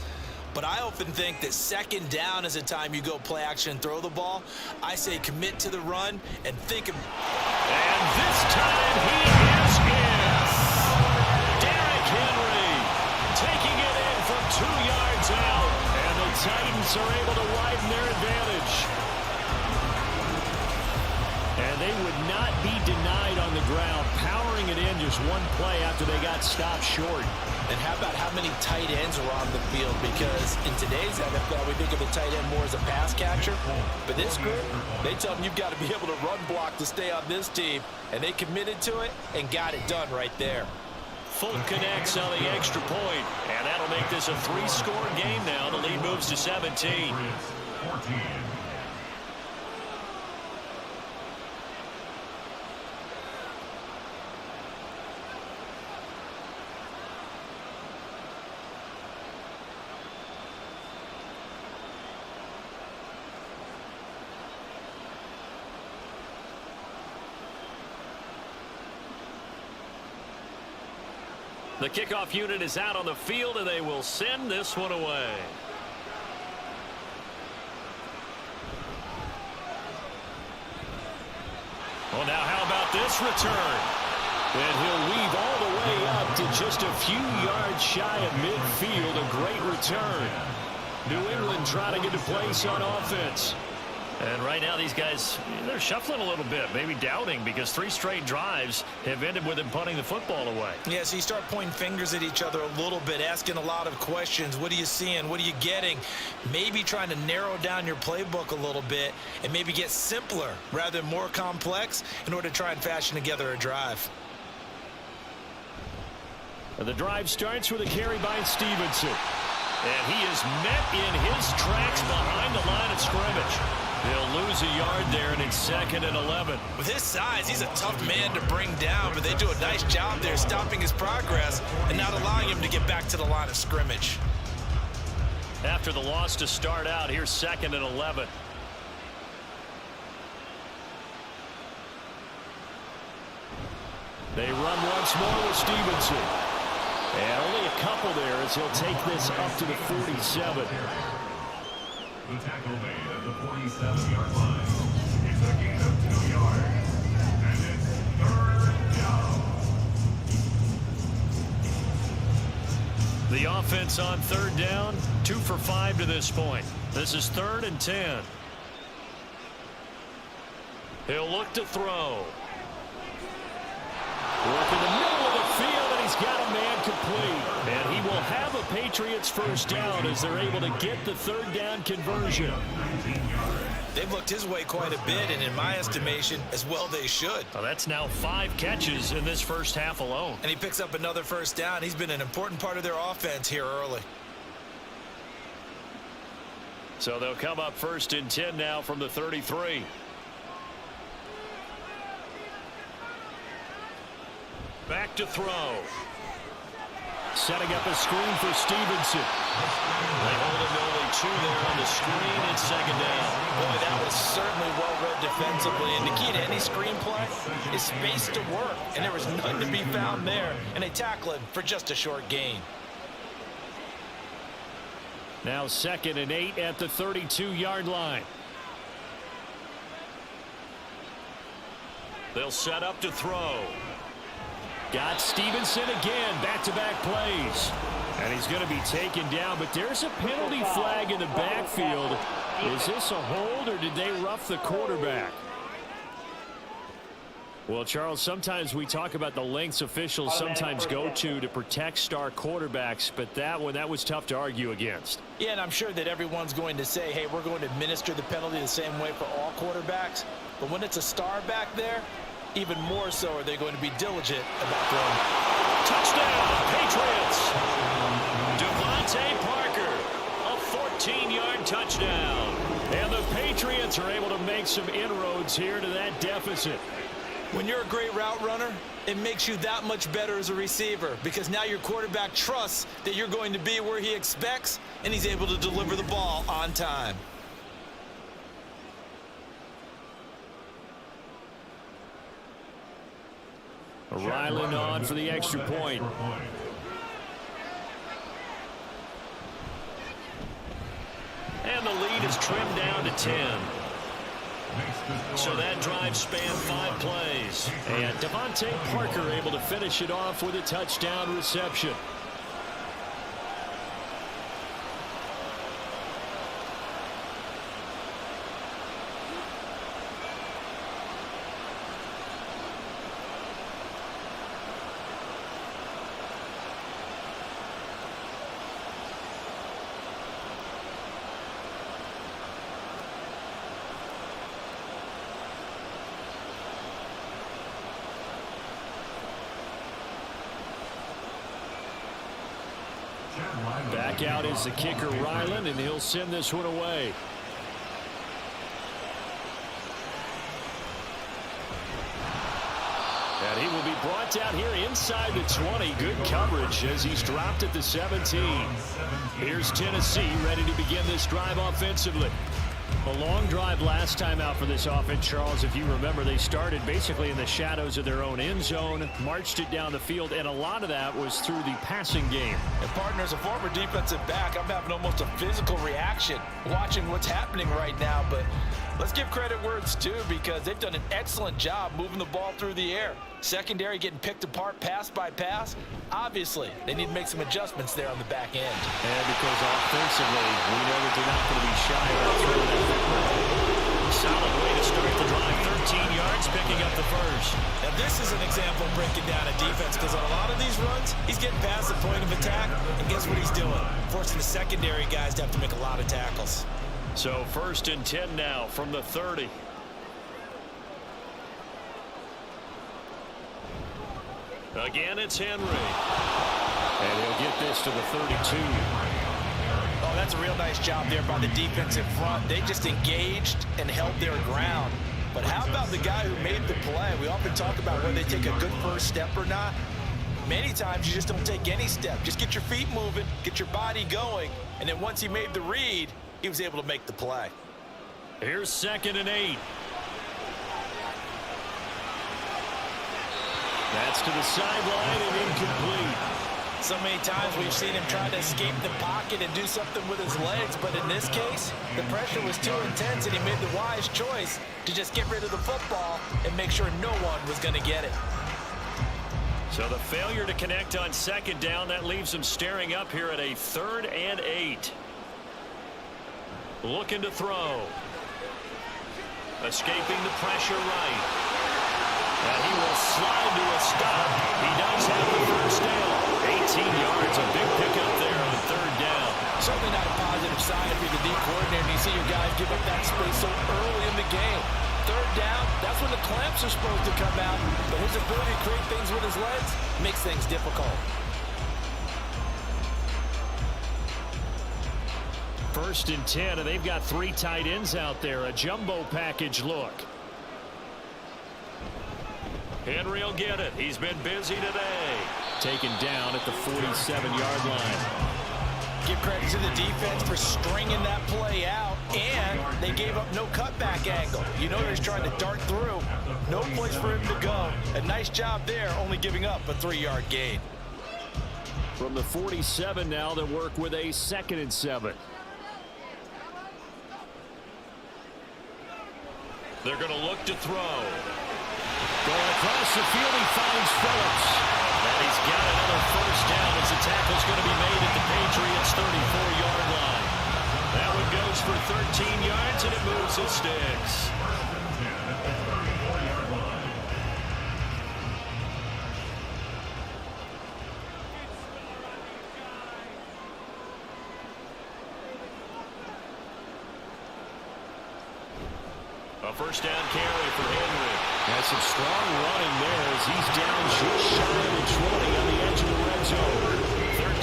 But I often think that 2nd down is a time you go play action and throw the ball. I say commit to the run and think of... And this time he is in. Derrick Henry taking it in from 2 yards out. And the Titans are able to widen their advantage. And they would not be denied on the ground, powering it in just one play after they got stopped short. And how about how many tight ends are on the field? Because in today's NFL, we think of the tight end more as a pass catcher. But this group, they tell them you've got to be able to run block to stay on this team. And they committed to it and got it done right there. Full connects on the extra point, and that'll make this a 3-score game now. The lead moves to 17. 14. The kickoff unit is out on the field, and they will send this one away. Well, now how about this return? And he'll weave all the way up to just a few yards shy of midfield. A great return. New England trying to get a place on offense. And right now these guys, they're shuffling a little bit, maybe doubting, because 3 straight drives have ended with them punting the football away. Yeah, so you start pointing fingers at each other a little bit, asking a lot of questions. What are you seeing? What are you getting? Maybe trying to narrow down your playbook a little bit and maybe get simpler rather than more complex in order to try and fashion together a drive. And the drive starts with a carry by Stevenson. And he is met in his tracks behind the line of scrimmage. They'll lose a yard there, and it's 2nd and 11. With his size, he's a tough man to bring down, but they do a nice job there stopping his progress and not allowing him to get back to the line of scrimmage. After the loss to start out, here's 2nd and 11. They run once more with Stevenson. And only a couple there as he'll take this up to the 47. The tackle made at the 47-yard line. It's a gain of 2 yards. And it's 3rd down. The offense on 3rd down, 2 for 5 to this point. This is 3rd and 10. He'll look to throw. Work in the middle of the field, and he's got a man complete. And he will have a Patriots first down as they're able to get the 3rd down conversion. They've looked his way quite a bit, and in my estimation, as well they should. Well, that's now 5 catches in this first half alone. And he picks up another first down. He's been an important part of their offense here early. So they'll come up 1st and 10 now from the 33. Back to throw. Setting up a screen for Stevenson. They hold him to only 2 there on the screen. It's 2nd down. Boy, that was certainly well read defensively. And the key to any screen play is space to work. And there was none to be found there. And they tackle him for just a short gain. Now 2nd and 8 at the 32-yard line. They'll set up to throw. Got Stevenson again, back-to-back plays. And he's going to be taken down, but there's a penalty flag in the backfield. Is this a hold, or did they rough the quarterback? Well, Charles, sometimes we talk about the lengths officials sometimes go to protect star quarterbacks, but that one, that was tough to argue against. Yeah, and I'm sure that everyone's going to say, hey, we're going to administer the penalty the same way for all quarterbacks. But when it's a star back there, even more so are they going to be diligent about throwing. Touchdown, Patriots! Devontae Parker, a 14-yard touchdown. And the Patriots are able to make some inroads here to that deficit. When you're a great route runner, it makes you that much better as a receiver because now your quarterback trusts that you're going to be where he expects, and he's able to deliver the ball on time. Ryland on for the extra point. And the lead is trimmed down to 10. So that drive spanned 5 plays. And Devontae Parker able to finish it off with a touchdown reception. Back out is the kicker, Ryland, and he'll send this one away. And he will be brought down here inside the 20. Good coverage as he's dropped at the 17. Here's Tennessee ready to begin this drive offensively. A long drive last time out for this offense, Charles. If you remember, they started basically in the shadows of their own end zone, marched it down the field, and a lot of that was through the passing game. And partner, as a former defensive back, I'm having almost a physical reaction watching what's happening right now. But let's give credit where it's due, because they've done an excellent job moving the ball through the air. Secondary getting picked apart pass by pass. Obviously, they need to make some adjustments there on the back end. And because offensively, we know that they're not going to be shy about throwing that football. Solid way to start the drive. 13 yards, picking up the first. Now, this is an example of breaking down a defense, because on a lot of these runs, he's getting past the point of attack, and guess what he's doing? Forcing the secondary guys to have to make a lot of tackles. So 1st and 10 now from the 30. Again, it's Henry. And he'll get this to the 32. Oh, that's a real nice job there by the defensive front. They just engaged and held their ground. But how about the guy who made the play? We often talk about whether they take a good first step or not. Many times you just don't take any step. Just get your feet moving, get your body going, and then once he made the read, he was able to make the play. Here's 2nd and 8. That's to the sideline and incomplete. So many times we've seen him try to escape the pocket and do something with his legs, but in this case, the pressure was too intense and he made the wise choice to just get rid of the football and make sure no one was going to get it. So the failure to connect on 2nd down, that leaves him staring up here at a 3rd and 8. Looking to throw. Escaping the pressure right. And he will slide to a stop. He does have the first down. 18 yards, a big pickup there on 3rd down. Certainly not a positive sign if you're the D coordinator and you see your guys give up that space so early in the game. 3rd down, that's when the clamps are supposed to come out. But his ability to create things with his legs makes things difficult. 1st and 10, and they've got 3 tight ends out there. A jumbo package look. Henry will get it. He's been busy today. Taken down at the 47-yard line. Give credit to the defense for stringing that play out, and they gave up no cutback angle. You know he's trying to dart through. No place for him to go. A nice job there, only giving up a 3-yard gain. From the 47 now, they work with a 2nd and 7. They're going to look to throw. Going across the field, he finds Phillips. And he's got another first down as the tackle's going to be made at the Patriots' 34-yard line. That one goes for 13 yards, and it moves the sticks. A first down carry for Henry. That's some strong running there as he's down just shy of the 20 on the edge of the red zone.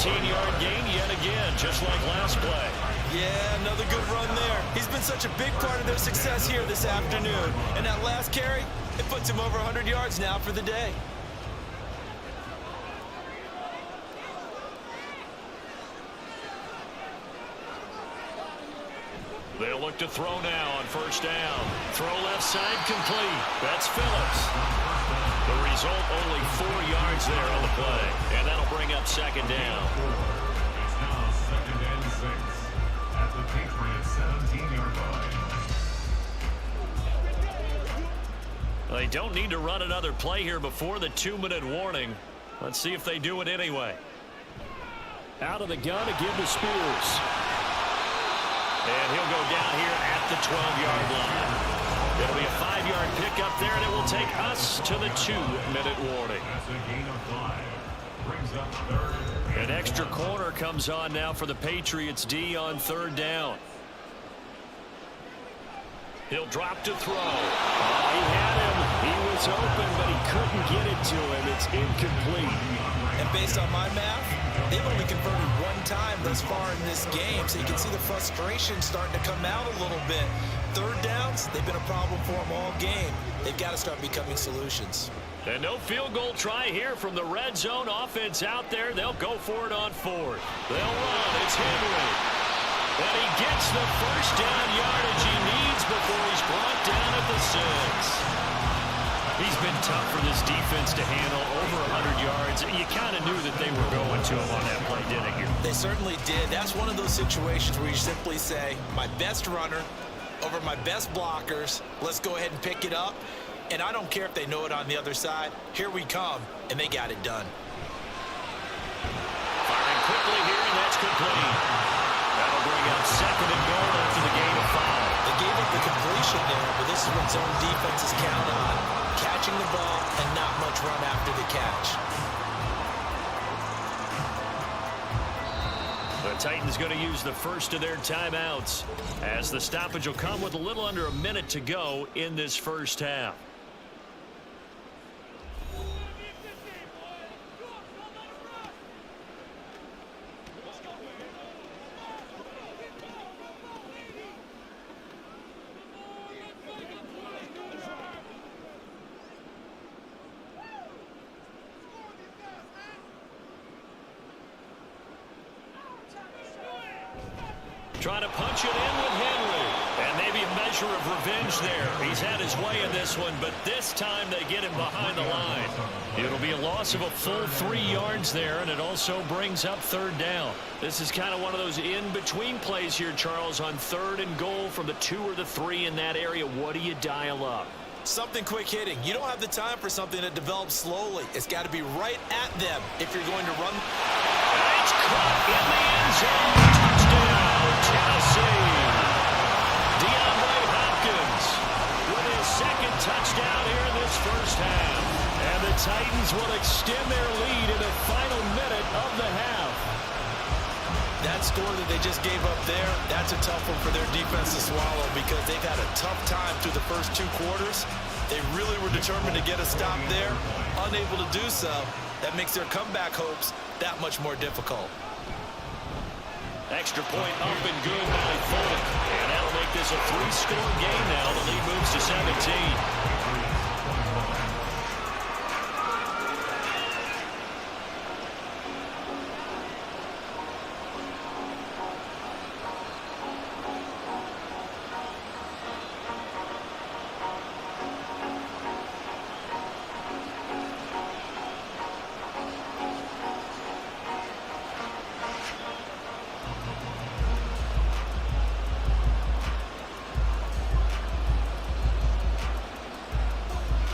13-yard gain yet again, just like last play. Yeah, another good run there. He's been such a big part of their success here this afternoon. And that last carry, it puts him over 100 yards now for the day. They'll look to throw now on first down. Throw left side complete. That's Phillips. The result, only 4 yards there on the play. And that'll bring up 2nd down. It's now 2nd and 6 at the Patriots' 17-yard line. They don't need to run another play here before the 2-minute warning. Let's see if they do it anyway. Out of the gun again to Spears. And he'll go down here at the 12-yard line. It'll be a 5-yard pickup there, and it will take us to the 2-minute warning. That's a gain of 5. Brings up 3rd. An extra corner comes on now for the Patriots D on 3rd down. He'll drop to throw. Oh, he had him. He was open, but he couldn't get it to him. It's incomplete. And based on my math, They've only converted one time thus far in this game, so you can see the frustration starting to come out a little bit. Third downs, they've been a problem for them all game. They've got to start becoming solutions. And no field goal try here from the red zone offense out there. They'll go for it on fourth. They'll run. It's Henry. And he gets the first down yardage he needs before he's brought down at the 6. He's been tough for this defense to handle, over 100 yards. You kind of knew that they were going to him on that play, didn't you? They certainly did. That's one of those situations where you simply say, my best runner over my best blockers, let's go ahead and pick it up. And I don't care if they know it on the other side. Here we come, and they got it done. Firing quickly here, and that's complete. That'll bring up second and goal after the gain of 5. They gave up the completion there, but this is what zone defenses count on. Catching the ball and not much run after the catch. The Titans going to use the first of their timeouts, as the stoppage will come with a little under a minute to go in this first half. Trying to punch it in with Henry. And maybe a measure of revenge there. He's had his way in this one, but this time they get him behind the line. It'll be a loss of a full 3 yards there, and it also brings up third down. This is kind of one of those in-between plays here, Charles, on third and goal from the 2 or the 3 in that area. What do you dial up? Something quick hitting. You don't have the time for something that develops slowly. It's got to be right at them if you're going to run. And it's caught in the end zone. Touchdown, Tennessee. DeAndre Hopkins with his second touchdown here in this first half. And the Titans will extend their lead in the final minute of the half. That score that they just gave up there, that's a tough one for their defense to swallow because they've had a tough time through the first 2 quarters. They really were determined to get a stop there. Unable to do so, that makes their comeback hopes that much more difficult. Extra point up and good by Folk. And that'll make this a 3-score game now. The lead moves to 17.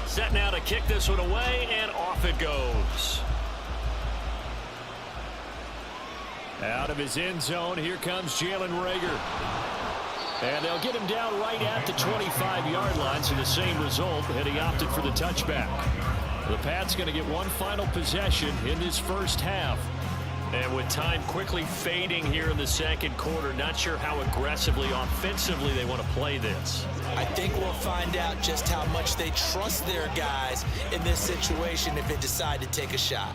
Set now to kick this one away, and off it goes. Out of his end zone, here comes Jalen Reagor. And they'll get him down right at the 25-yard line, so the same result, and he opted for the touchback. The Pats going to get one final possession in this first half. And with time quickly fading here in the second quarter, not sure how aggressively, offensively they want to play this. I think we'll find out just how much they trust their guys in this situation if they decide to take a shot.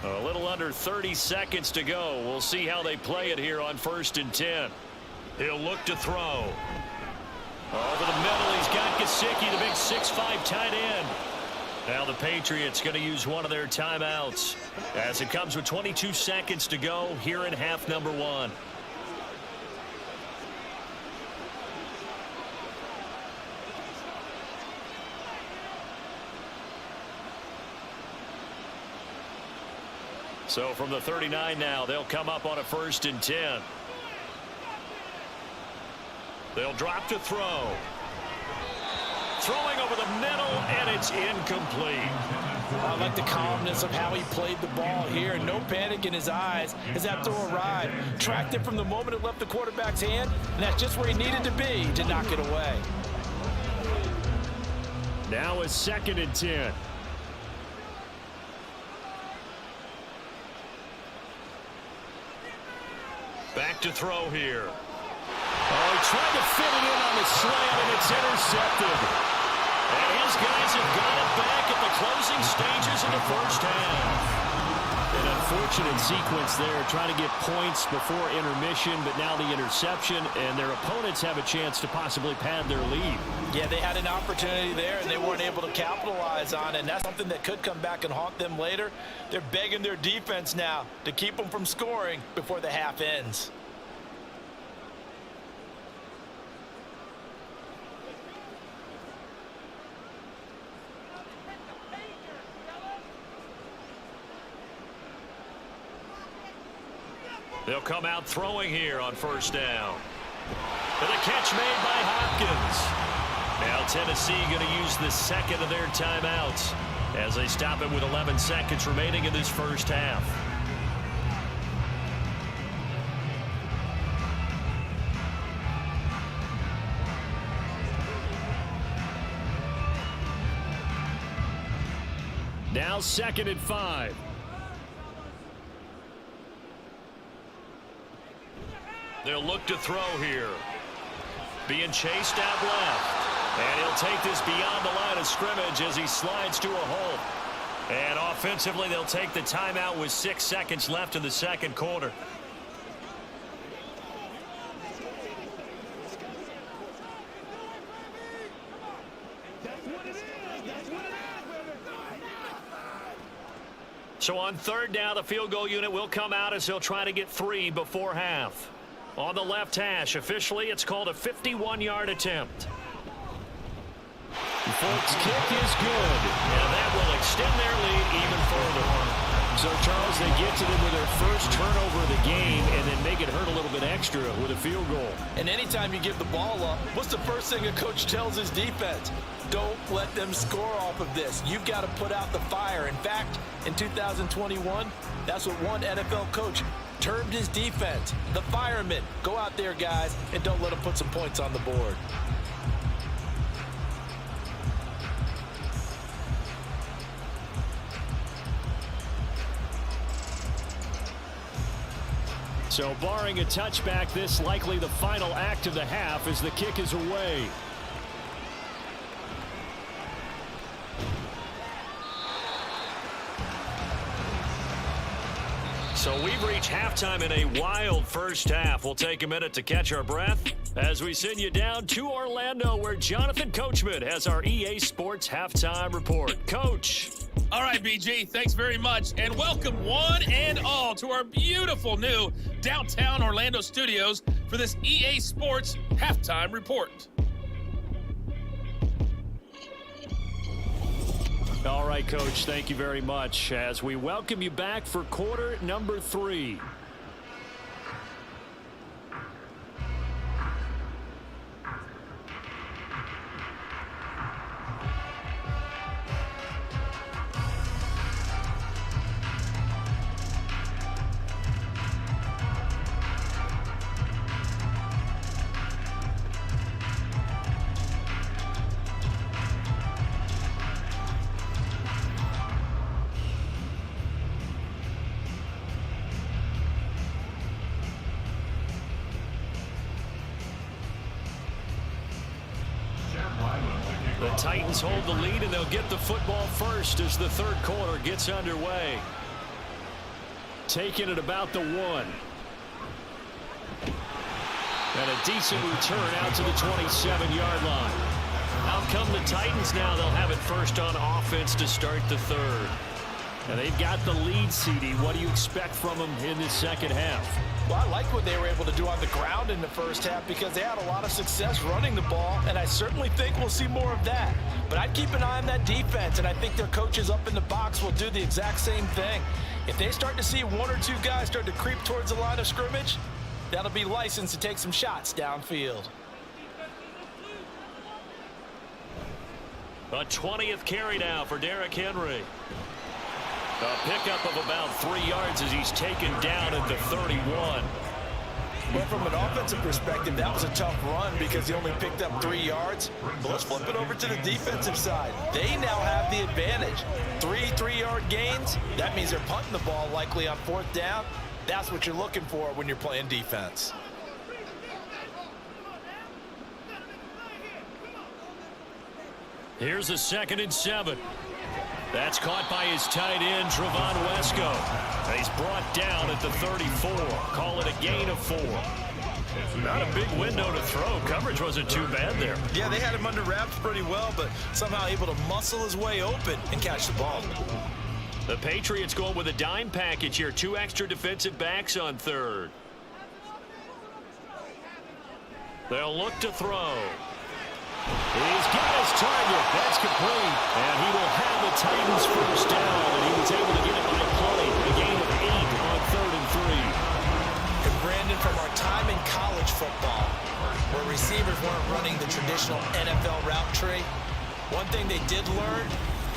A little under 30 seconds to go. We'll see how they play it here on 1st and 10. He'll look to throw. Over the middle, he's got Gesicki, the big 6'5" tight end. Now the Patriots going to use one of their timeouts as it comes with 22 seconds to go here in half number 1. So from the 39 now, they'll come up on a 1st and 10. They'll drop to throw. Throwing over the middle, and it's incomplete. I like the calmness of how he played the ball here. No panic in his eyes as that throw arrived. Tracked it from the moment it left the quarterback's hand, and that's just where he needed to be to knock it away. Now it's 2nd and 10. Back to throw here. Oh, he tried to fit it in on the slant, and it's intercepted. And his guys have got it back at the closing stages of the first half. And An unfortunate sequence there, trying to get points before intermission, but now the interception, and their opponents have a chance to possibly pad their lead. Yeah, they had an opportunity there, and they weren't able to capitalize on it, and that's something that could come back and haunt them later. They're begging their defense now to keep them from scoring before the half ends. They'll come out throwing here on first down. And the catch made by Hopkins. Now Tennessee going to use the second of their timeouts as they stop it with 11 seconds remaining in this first half. Now 2nd and 5. They'll look to throw here. Being chased out left. And he'll take this beyond the line of scrimmage as he slides to a hole. And offensively, they'll take the timeout with 6 seconds left in the second quarter. So on third down, the field goal unit will come out as they'll try to get 3 before half. On the left hash, officially, it's called a 51-yard attempt. Folks, kick is good, and that will extend their lead even further. So, Charles, they get to them with their first turnover of the game and then make it hurt a little bit extra with a field goal. And anytime you give the ball up, what's the first thing a coach tells his defense? Don't let them score off of this. You've got to put out the fire. In fact, in 2021, that's what one NFL coach termed his defense, the firemen. Go out there, guys, and don't let them put some points on the board. So barring a touchback, this likely the final act of the half as the kick is away. So we've reached halftime in a wild first half. We'll take a minute to catch our breath as we send you down to Orlando, where Jonathan Coachman has our EA Sports Halftime Report. Coach. All right, BG, thanks very much, and welcome one and all to our beautiful new downtown Orlando studios for this EA Sports Halftime Report. All right, Coach, thank you very much as we welcome you back for quarter number 3. The Titans hold the lead, and they'll get the football first as the third quarter gets underway. Taking it about the 1. And a decent return out to the 27-yard line. Out come the Titans now. They'll have it first on offense to start the third. And they've got the lead, CD. What do you expect from them in this second half? Well, I like what they were able to do on the ground in the first half because they had a lot of success running the ball, and I certainly think we'll see more of that. But I'd keep an eye on that defense, and I think their coaches up in the box will do the exact same thing. If they start to see 1 or 2 guys start to creep towards the line of scrimmage, that'll be licensed to take some shots downfield. A 20th carry now for Derrick Henry. A pickup of about 3 yards as he's taken down at the 31. Well, from an offensive perspective, that was a tough run because he only picked up 3 yards. But let's flip it over to the defensive side. They now have the advantage. 3 3-yard gains. That means they're punting the ball likely on 4th down. That's what you're looking for when you're playing defense. Here's a 2nd and 7. That's caught by his tight end, Trevon Wesco. And he's brought down at the 34. Call it a gain of 4. Not a big window to throw. Coverage wasn't too bad there. Yeah, they had him under wraps pretty well, but somehow able to muscle his way open and catch the ball. The Patriots going with a dime package here. 2 extra defensive backs on third. They'll look to throw. He's got his target. That's complete. And he will have the Titans first down. And he was able to get it by play. A gain of 8 on 3rd and 3. And Brandon, from our time in college football, where receivers weren't running the traditional NFL route tree, one thing they did learn,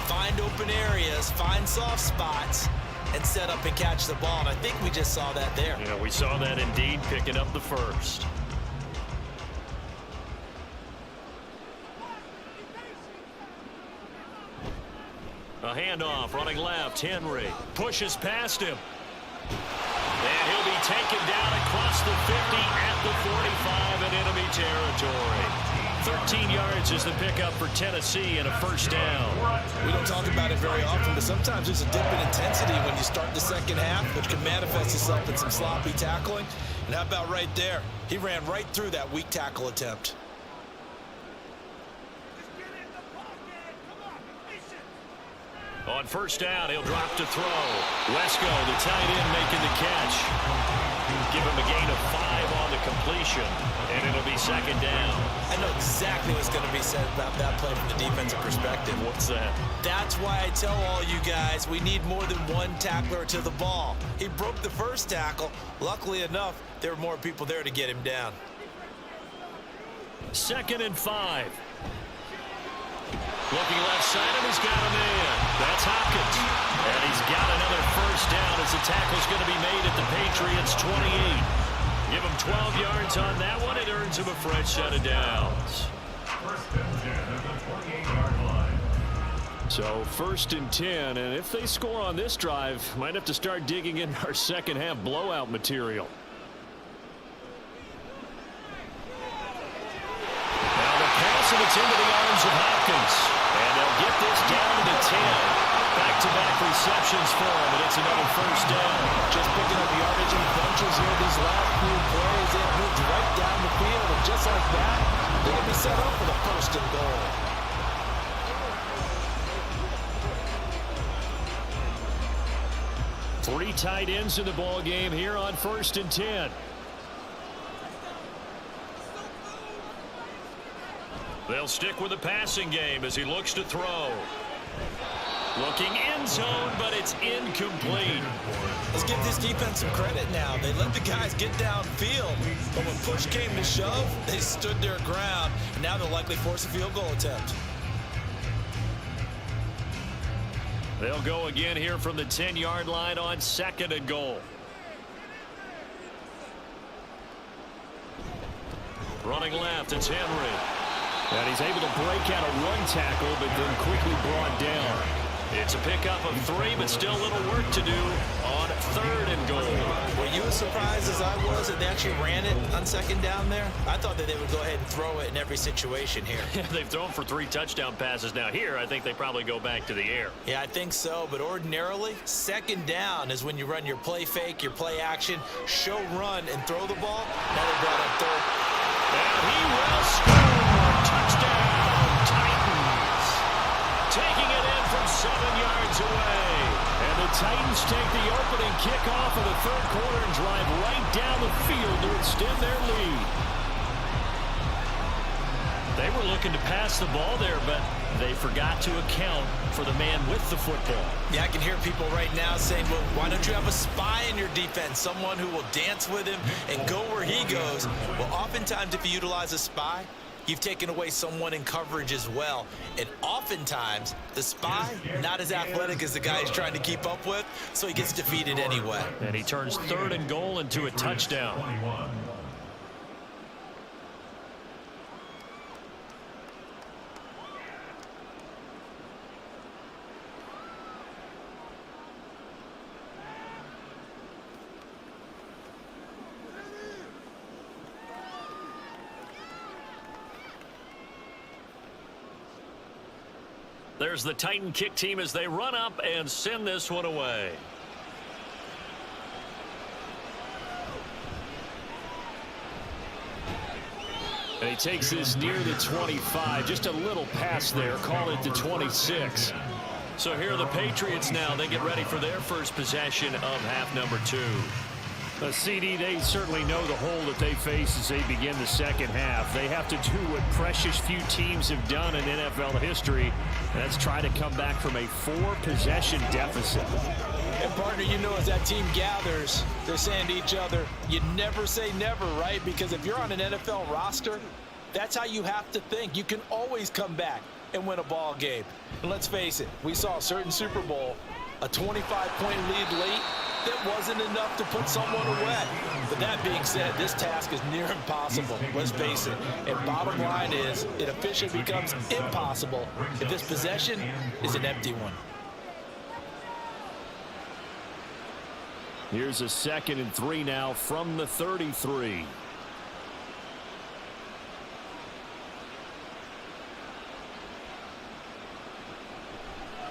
find open areas, find soft spots, and set up and catch the ball. And I think we just saw that there. Yeah, we saw that indeed, picking up the first. A handoff, running left, Henry pushes past him. And he'll be taken down across the 50 at the 45 in enemy territory. 13 yards is the pickup for Tennessee and a first down. We don't talk about it very often, but sometimes there's a dip in intensity when you start the second half, which can manifest itself in some sloppy tackling. And how about right there? He ran right through that weak tackle attempt. On first down, he'll drop to throw. Wesco, the tight end, making the catch. Give him a gain of 5 on the completion, and it'll be second down. I know exactly what's going to be said about that play from the defensive perspective. What's that? That's why I tell all you guys we need more than one tackler to the ball. He broke the first tackle. Luckily enough, there were more people there to get him down. 2nd and 5. Looking left side, and he's got a man. That's Hopkins. And he's got another first down as the tackle's going to be made at the Patriots' 28. Give him 12 yards on that one. It earns him a fresh set of downs. First and 10 at the 28-yard line. So 1st and 10, and if they score on this drive, might have to start digging in our second half blowout material. Now the pass, and it's into the arms of Hopkins. And they'll get this down to 10. Back-to-back receptions for him, and it's another first down. Just picking up yardage in bunches here. These last few plays, they have moved right down the field. And just like that, they're going to be set up for the 1st and goal. Three tight ends in the ball game here on 1st and 10. They'll stick with the passing game as he looks to throw. Looking end zone, but it's incomplete. Let's give this defense some credit now. They let the guys get downfield, but when push came to shove, they stood their ground. And now they'll likely force a field goal attempt. They'll go again here from the 10-yard line on 2nd and goal. Running left, it's Henry. And he's able to break out a run tackle, but then quickly brought down. It's a pickup of 3, but still a little work to do on 3rd and goal. Were you as surprised as I was that they actually ran it on 2nd down there? I thought that they would go ahead and throw it in every situation here. They've thrown for 3 touchdown passes. Now here, I think they probably go back to the air. Yeah, I think so, but ordinarily, 2nd down is when you run your play fake, your play action, show run, and throw the ball. Now they brought up 3rd. And he will score. Touchdown, Titans. Taking it in from 7 yards away. And the Titans take the opening kickoff of the 3rd quarter and drive right down the field to extend their lead. They were looking to pass the ball there, but they forgot to account for the man with the football. Yeah, I can hear people right now saying, well, why don't you have a spy in your defense, someone who will dance with him and go where he goes? Well, oftentimes if you utilize a spy, you've taken away someone in coverage as well. And oftentimes, the spy, not as athletic as the guy he's trying to keep up with, so he gets defeated anyway. And he turns 3rd and goal into a touchdown. 21. There's the Titan kick team as they run up and send this one away. And he takes this near the 25. Just a little pass there. Call it the 26. So here are the Patriots now. They get ready for their first possession of half number 2. CD, they certainly know the hole that they face as they begin the second half. They have to do what precious few teams have done in NFL history. That's try to come back from a 4-possession deficit. And partner, you know, as that team gathers, they're saying to each other, you never say never, right? Because if you're on an NFL roster, that's how you have to think. You can always come back and win a ball game. And let's face it, we saw a certain Super Bowl, a 25-point lead late, that wasn't enough to put someone away. But that being said, this task is near impossible. Let's face it. And bottom line is, it officially becomes impossible if this possession is an empty one. Here's a 2nd and 3 now from the 33.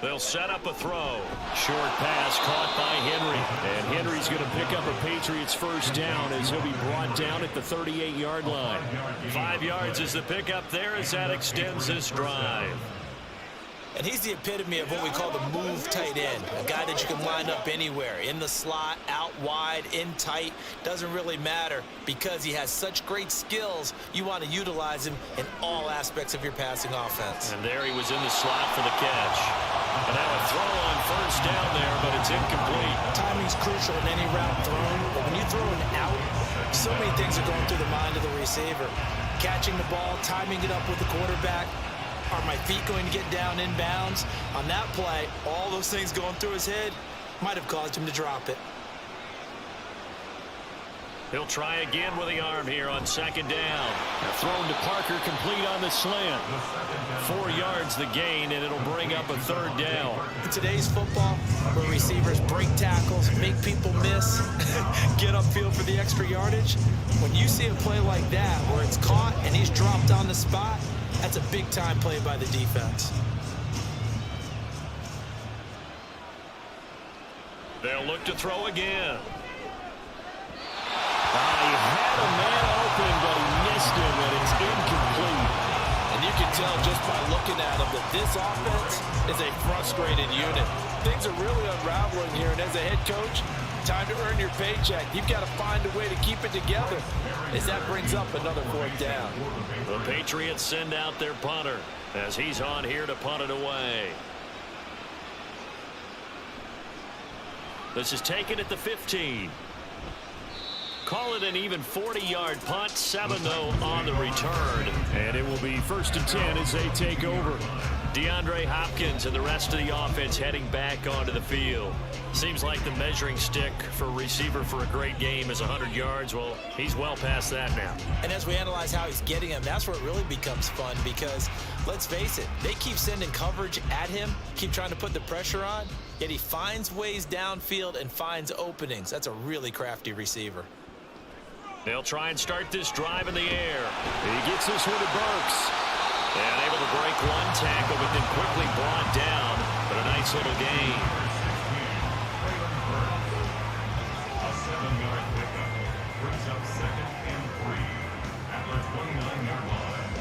They'll set up a throw. Short pass caught by Henry. And Henry's going to pick up a Patriots first down as he'll be brought down at the 38-yard line. 5 yards is the pickup there as that extends this drive. And he's the epitome of what we call the move tight end, a guy that you can line up anywhere, in the slot, out wide, in tight, doesn't really matter because he has such great skills. You want to utilize him in all aspects of your passing offense. And there he was in the slot for the catch. And now a throw on first down there, but it's incomplete. Timing's crucial in any route thrown, but when you throw an out, so many things are going through the mind of the receiver. Catching the ball, timing it up with the quarterback. Are my feet going to get down inbounds? On that play, all those things going through his head might have caused him to drop it. He'll try again with the arm here on 2nd down. Thrown to Parker, complete on the slant. 4 yards the gain, and it'll bring up a 3rd down. In today's football, where receivers break tackles, make people miss, get upfield for the extra yardage, when you see a play like that where it's caught and he's dropped on the spot, that's a big-time play by the defense. They'll look to throw again. He had a man open, but he missed him, and it's incomplete. And you can tell just by looking at him that this offense is a frustrated unit. Things are really unraveling here, and as a head coach, time to earn your paycheck. You've got to find a way to keep it together as that brings up another 4th down. The Patriots send out their punter as he's on here to punt it away. This is taken at the 15. Call it an even 40-yard punt, 7-0 on the return. And it will be 1st and 10 as they take over. DeAndre Hopkins and the rest of the offense heading back onto the field. Seems like the measuring stick for a receiver for a great game is 100 yards. Well, he's well past that now. And as we analyze how he's getting him, that's where it really becomes fun because, let's face it, they keep sending coverage at him, keep trying to put the pressure on, yet he finds ways downfield and finds openings. That's a really crafty receiver. They'll try and start this drive in the air. He gets this one to Burks. And able to break one tackle, but then quickly brought down. But a nice little gain. A 7-yard pickup brings up 2nd and 3 at the 29-yard line.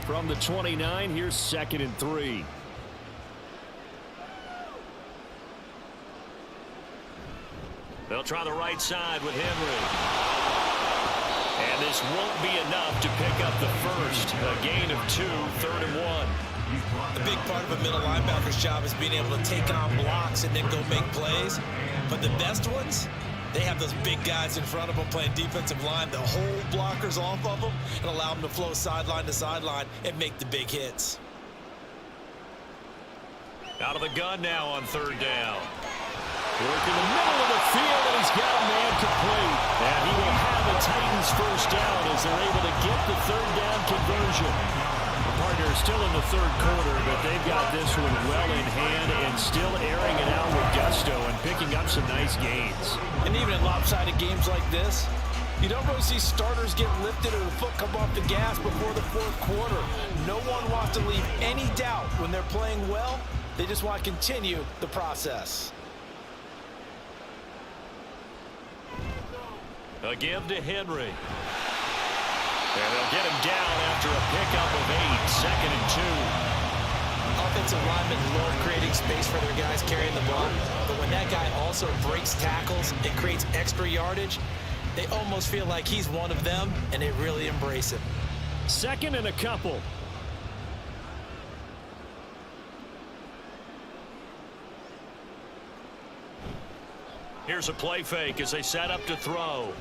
From the 29, here's 2nd and 3. They'll try the right side with Henry. And this won't be enough to pick up the first. A gain of 2, 3rd and 1. The big part of a middle linebacker's job is being able to take on blocks and then go make plays. But the best ones, they have those big guys in front of them playing defensive line that hold blockers off of them and allow them to flow sideline to sideline and make the big hits. Out of the gun now on 3rd down. Work in the middle of the field, and he's got a man complete. And he will have the Titans first down as they're able to get the 3rd down conversion. The partner is still in the 3rd quarter, but they've got this one well in hand and still airing it out with gusto and picking up some nice gains. And even in lopsided games like this, You don't really see starters get lifted or the foot come off the gas before the fourth quarter. No one wants to leave any doubt when they're playing well. They just want to continue the process. A give to Henry. And they'll get him down after a pickup of 8, 2nd and 2. Offensive linemen love creating space for their guys carrying the ball. But when that guy also breaks tackles and creates extra yardage, they almost feel like he's one of them, and they really embrace him. 2nd and a couple. Here's a play fake as they set up to throw.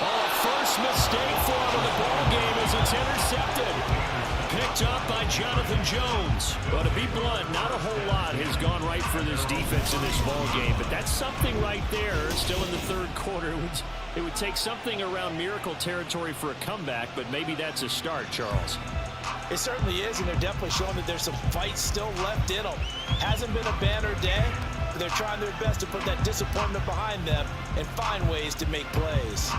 Oh, first mistake for him in the ball game as it's intercepted. Picked up by Jonathan Jones. But to be blunt, not a whole lot has gone right for this defense in this ball game. But that's something right there. Still in the third quarter. It would take something around miracle territory for a comeback, but maybe that's a start, Charles. It certainly is, and they're definitely showing that there's some fight still left in them. Hasn't been a banner day, but they're trying their best to put that disappointment behind them and find ways to make plays.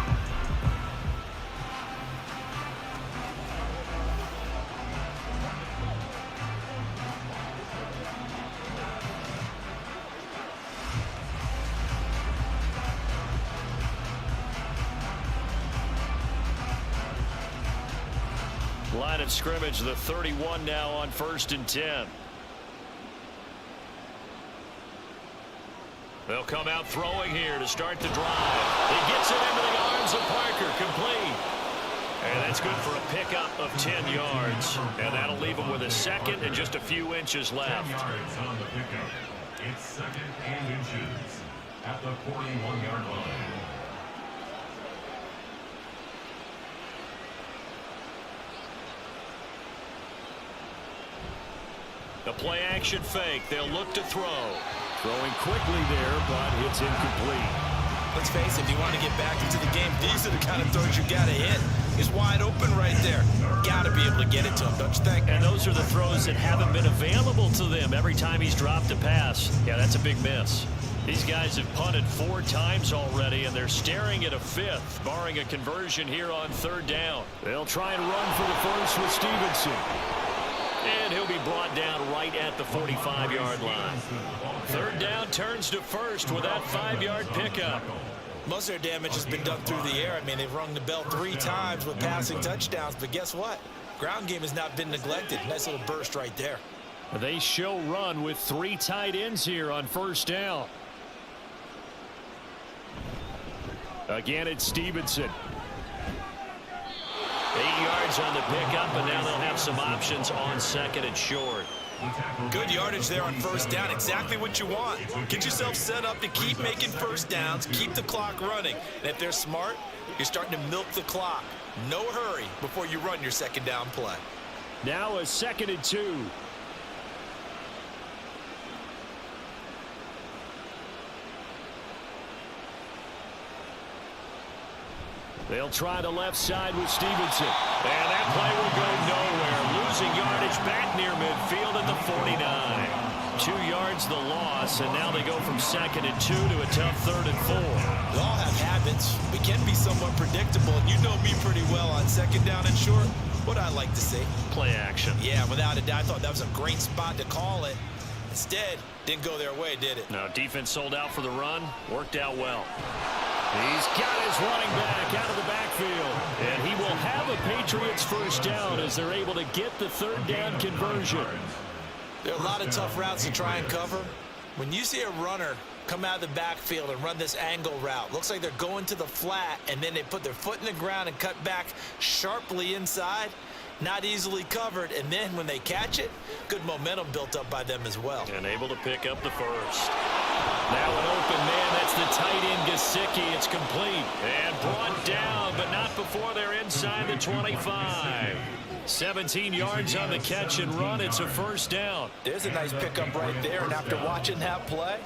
Line of scrimmage, the 31 now on 1st and 10. They'll come out throwing here to start the drive. He gets it into the arms of Parker, complete. And that's good for a pickup of 10 yards. And that'll leave him with a 2nd and just a few inches left. 10 yards on the pickup. It's 2nd and inches at the 41-yard line. The play action fake. They'll look to throw. Throwing quickly there, but it's incomplete. Let's face it, if you want to get back into the game, these are the kind of throws you got to hit. He's wide open right there. Got to be able to get it to him, don't you think? And those are the throws that haven't been available to them every time he's dropped a pass. Yeah, that's a big miss. These guys have punted 4 times already, and they're staring at a 5th, barring a conversion here on 3rd down. They'll try and run for the first with Stevenson. And he'll be brought down right at the 45-yard line. 3rd down turns to 1st with that 5-yard pickup. Most of their damage has been done through the air. I mean, they've rung the bell 3 times with passing touchdowns, but guess what? Ground game has not been neglected. Nice little burst right there. They show run with 3 tight ends here on 1st down. Again, it's Stevenson. 8 yards on the pickup, and now they'll have some options on 2nd and short. Good yardage there on 1st down. Exactly what you want. Get yourself set up to keep making 1st downs, keep the clock running. And if they're smart, you're starting to milk the clock. No hurry before you run your 2nd down play. Now a 2nd and 2. They'll try the left side with Stevenson. And that play will go nowhere. Losing yardage back near midfield at the 49. 2 yards the loss, and now they go from 2nd and 2 to a tough 3rd and 4. We all have habits. We can be somewhat predictable, and you know me pretty well on 2nd down and short. What I like to see. Play action. Yeah, without a doubt. I thought that was a great spot to call it. Instead, didn't go their way, did it? No, defense sold out for the run. Worked out well. He's got his running back out of the backfield. And he will have a Patriots 1st down as they're able to get the 3rd down conversion. There are a lot of tough routes to try and cover. When you see a runner come out of the backfield and run this angle route, looks like they're going to the flat, and then they put their foot in the ground and cut back sharply inside. Not easily covered, and then when they catch it, good momentum built up by them as well. And able to pick up the 1st. Now an open man, that's the tight end Gesicki. It's complete and brought down, but not before they're inside the 25. 17 yards on the catch and run. It's a 1st down. There's a nice pickup right there, and after watching that play,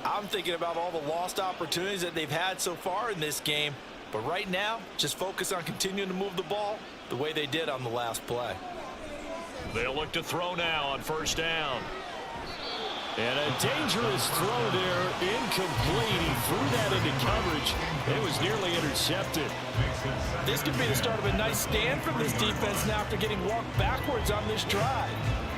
I'm thinking about all the lost opportunities that they've had so far in this game. But right now, just focus on continuing to move the ball the way they did on the last play. They'll look to throw now on 1st down. And a dangerous throw there, incomplete. He threw that into coverage. It was nearly intercepted. This could be the start of a nice stand from this defense now after getting walked backwards on this drive.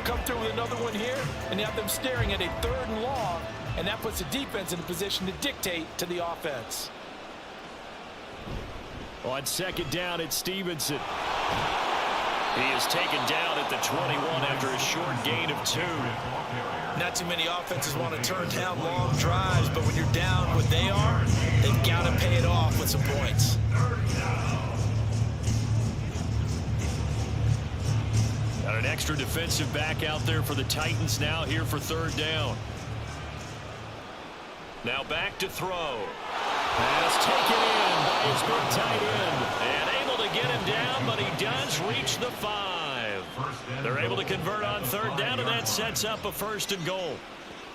Come through with another one here, and you have them staring at a 3rd and long, and that puts the defense in a position to dictate to the offense. On 2nd down, it's Stevenson. He is taken down at the 21 after a short gain of 2. Not too many offenses want to turn down long drives, but when you're down what they are, they've got to pay it off with some points. Got an extra defensive back out there for the Titans now here for 3rd down. Now back to throw. Pass taken in by his big tight end. And able to get him down, but he does reach the 5. They're able to convert on 3rd down, and that sets up a 1st and goal.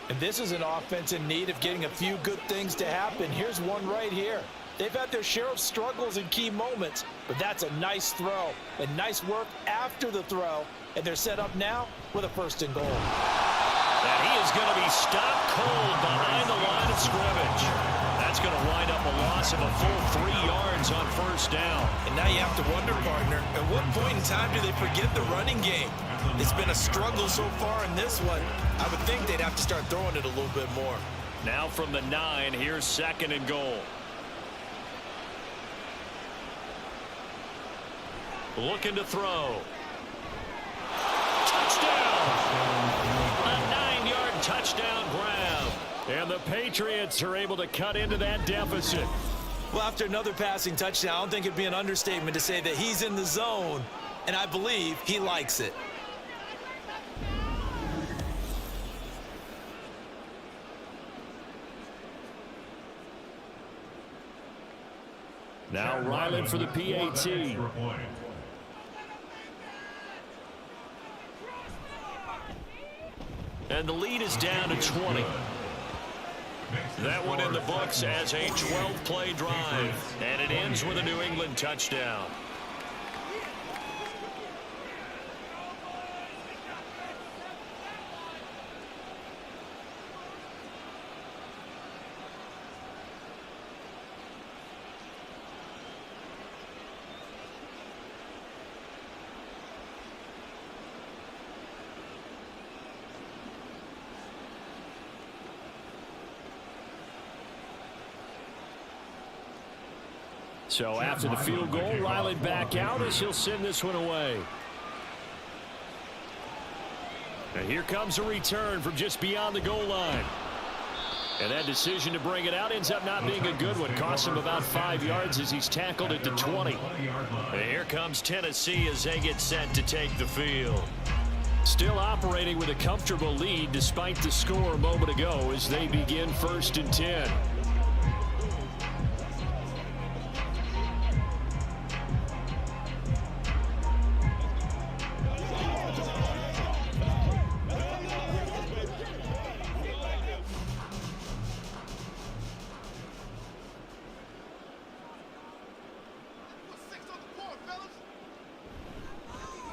And this is an offense in need of getting a few good things to happen. Here's one right here. They've had their share of struggles in key moments, but that's a nice throw and nice work after the throw, and they're set up now with a 1st and goal. And he is going to be stopped cold behind the line of scrimmage. That's going to wind up a loss of a full 3 yards on 1st down. And now you have to wonder, partner, at what point in time do they forget the running game? It's been a struggle so far in this one. I would think they'd have to start throwing it a little bit more. Now from the 9, here's 2nd and goal. Looking to throw. Touchdown! A 9-yard touchdown grab. And the Patriots are able to cut into that deficit. Well, after another passing touchdown, I don't think it'd be an understatement to say that he's in the zone, and I believe he likes it. Now Ryland for the PAT. And the lead is down to 20. That one in the books as a 12-play drive. And it ends with a New England touchdown. So after the field goal, Ryland back out as he'll send this one away. And here comes a return from just beyond the goal line. And that decision to bring it out ends up not being a good one. Costs him about 5 yards as he's tackled at the 20. And here comes Tennessee as they get set to take the field. Still operating with a comfortable lead despite the score a moment ago as they begin 1st and 10.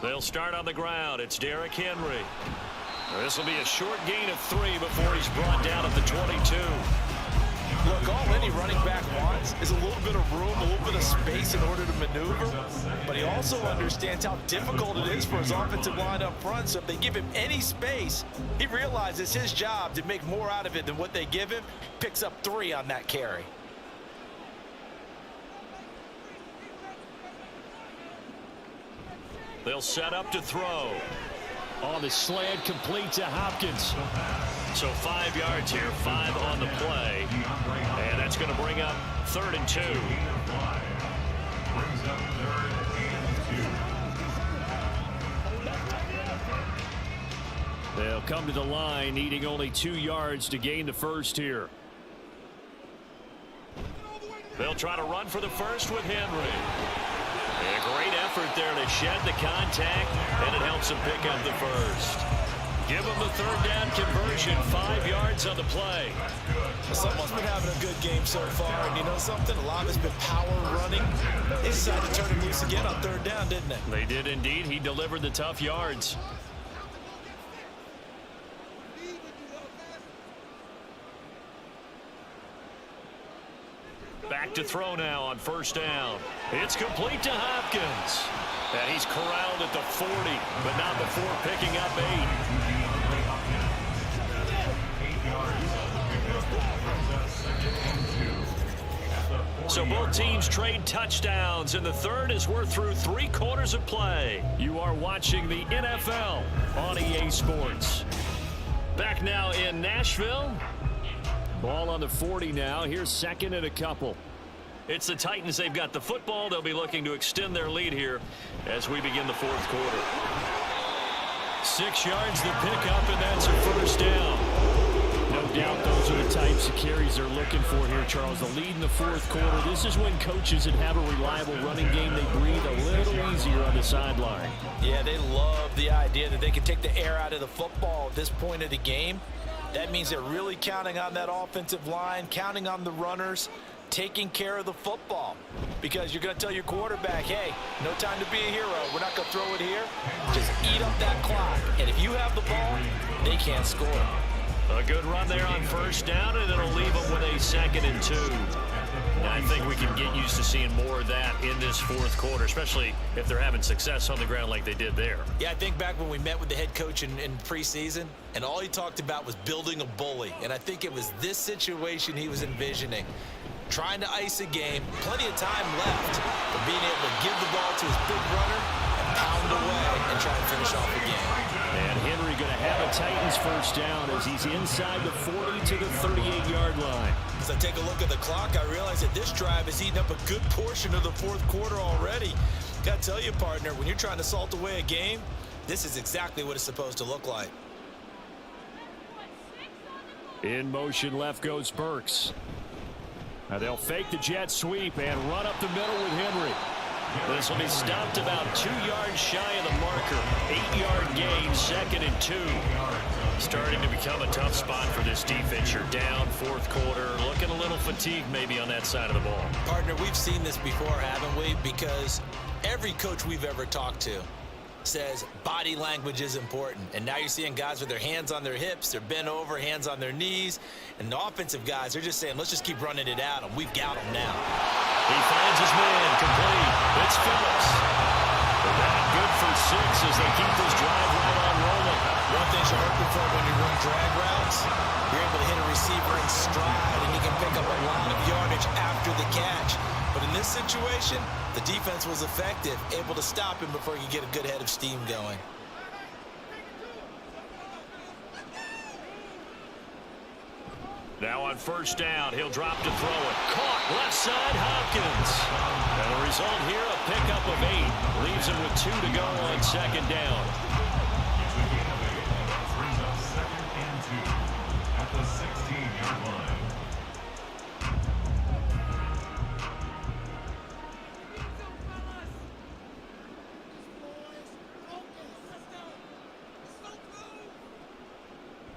They'll start on the ground. It's Derrick Henry. This will be a short gain of 3 before he's brought down at the 22. Look, all any running back wants is a little bit of room, a little bit of space in order to maneuver. But he also understands how difficult it is for his offensive line up front. So if they give him any space, he realizes his job to make more out of it than what they give him. Picks up 3 on that carry. They'll set up to throw. On the slant, complete to Hopkins. So 5 yards here, 5 on the play. And that's going to bring up 3rd and 2. They'll come to the line, needing only 2 yards to gain the 1st here. They'll try to run for the 1st with Henry. And a great effort there to shed the contact, and it helps him pick up the 1st. Give him the 3rd down conversion, 5 yards on the play. Someone's been having a good game so far, and you know something? A lot of it's been power running. They decided to turn him loose again on 3rd down, didn't they? They did indeed. He delivered the tough yards. Back to throw now on first down. It's complete to Hopkins. And he's corralled at the 40, but not before picking up 8. So both teams trade touchdowns, and the third as we're through 3 quarters of play. You are watching the NFL on EA Sports. Back now in Nashville. Ball on the 40 now. Here's second and a couple. It's the Titans. They've got the football. They'll be looking to extend their lead here as we begin the fourth quarter. 6 yards the pickup, and that's a first down. No doubt those are the types of carries they're looking for here, Charles. The lead in the fourth quarter. This is when coaches that have a reliable running game, they breathe a little easier on the sideline. Yeah, they love the idea that they can take the air out of the football at this point of the game. That means they're really counting on that offensive line, counting on the runners, taking care of the football. Because you're going to tell your quarterback, hey, no time to be a hero. We're not going to throw it here. Just eat up that clock. And if you have the ball, they can't score. A good run there on first down, and it'll leave them with a 2nd and 2. And I think we can get used to seeing more of that in this fourth quarter, especially if they're having success on the ground like they did there. Yeah, I think back when we met with the head coach in preseason, and all he talked about was building a bully. And I think it was this situation he was envisioning. Trying to ice a game, plenty of time left, but being able to give the ball to his big runner and pound away and try to finish off the game. And Henry going to have a Titans first down as he's inside the 40 to the 38-yard line. As I take a look at the clock, I realize that this drive has eaten up a good portion of the fourth quarter already. Got to tell you, partner, when you're trying to salt away a game, this is exactly what it's supposed to look like. In motion left goes Burks. Now they'll fake the jet sweep and run up the middle with Henry. This will be stopped about 2 yards shy of the marker. 8-yard gain, 2nd and 2. Starting to become a tough spot for this defense. You're down fourth quarter, looking a little fatigued maybe on that side of the ball. Partner, we've seen this before, haven't we? Because every coach we've ever talked to says body language is important. And now you're seeing guys with their hands on their hips, they're bent over, hands on their knees. And the offensive guys, they're just saying, let's just keep running it at them. We've got them now. He finds his man, complete. It's Phillips. That good for 6 as they keep this drive right on rolling. One thing you're hoping for when you run drag routes, you're able to hit a receiver in stride, and you can pick up a lot of yardage after the catch. But in this situation, the defense was effective, able to stop him before you get a good head of steam going. Now on first down, he'll drop to throw it. Caught left side, Hopkins. And the result here, a pickup of 8. Leaves him with 2 to go on second down. Brings up 2nd and 2 at the 16-yard line.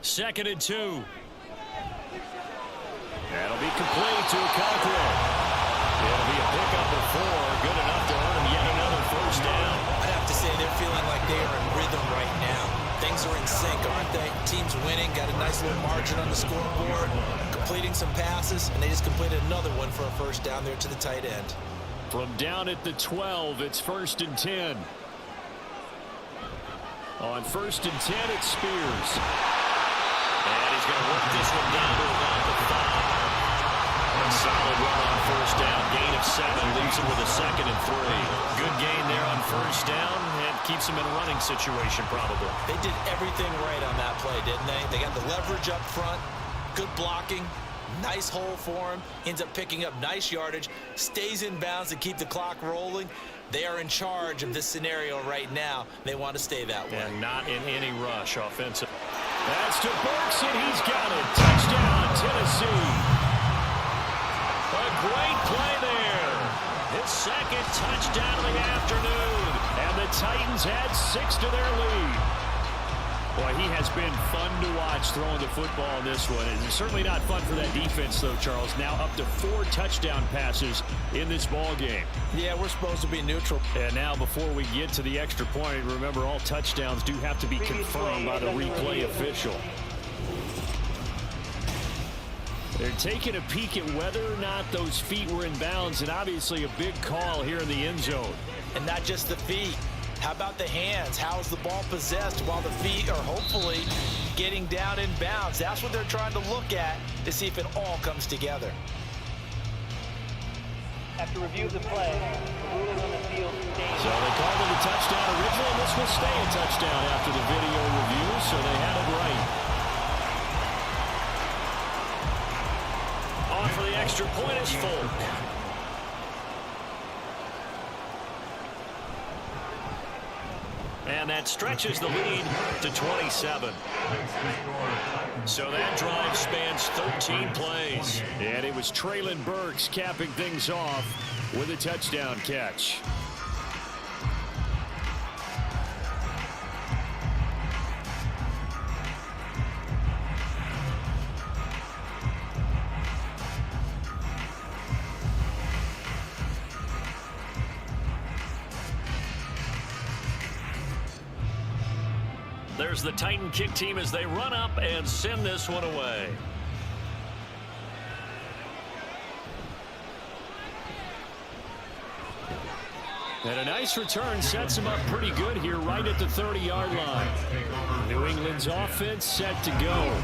Second and 2. That'll be complete to Conklin. It'll be a pickup of 4. Good enough to earn him yet another first down. I'd have to say they're feeling like they are in rhythm right now. Things are in sync, aren't they? Team's winning, got a nice little margin on the scoreboard, completing some passes, and they just completed another one for a first down there to the tight end. From down at the 12, it's 1st and 10. On 1st and 10, it's Spears. And he's going to work this one down to about the 5. A solid run on first down. Gain of 7 leaves him with a 2nd and 3. Good gain there on first down and keeps him in a running situation probably. They did everything right on that play, didn't they? They got the leverage up front, good blocking, nice hole for him, ends up picking up nice yardage, stays in bounds to keep the clock rolling. They are in charge of this scenario right now. They want to stay that way. And not in any rush offensive. That's to Burks, and he's got it. Touchdown, Tennessee. A great play there. His 2nd touchdown of the afternoon. And the Titans add 6 to their lead. Boy, he has been fun to watch throwing the football in this one. It's certainly not fun for that defense, though, Charles. Now up to 4 touchdown passes in this ball game. Yeah, we're supposed to be neutral. And now before we get to the extra point, remember all touchdowns do have to be confirmed by the replay official. They're taking a peek at whether or not those feet were in bounds, and obviously a big call here in the end zone. And not just the feet. How about the hands? How is the ball possessed while the feet are hopefully getting down in bounds? That's what they're trying to look at to see if it all comes together. After review of the play, the ruling on the field stays. So they called it a touchdown originally, and this will stay a touchdown after the video review, so they had it right. On for the extra point is Folk. And that stretches the lead to 27. So that drive spans 13 plays. And it was Traylon Burks capping things off with a touchdown catch. There's the Titan kick team as they run up and send this one away. And a nice return sets him up pretty good here right at the 30-yard line. New England's offense set to go.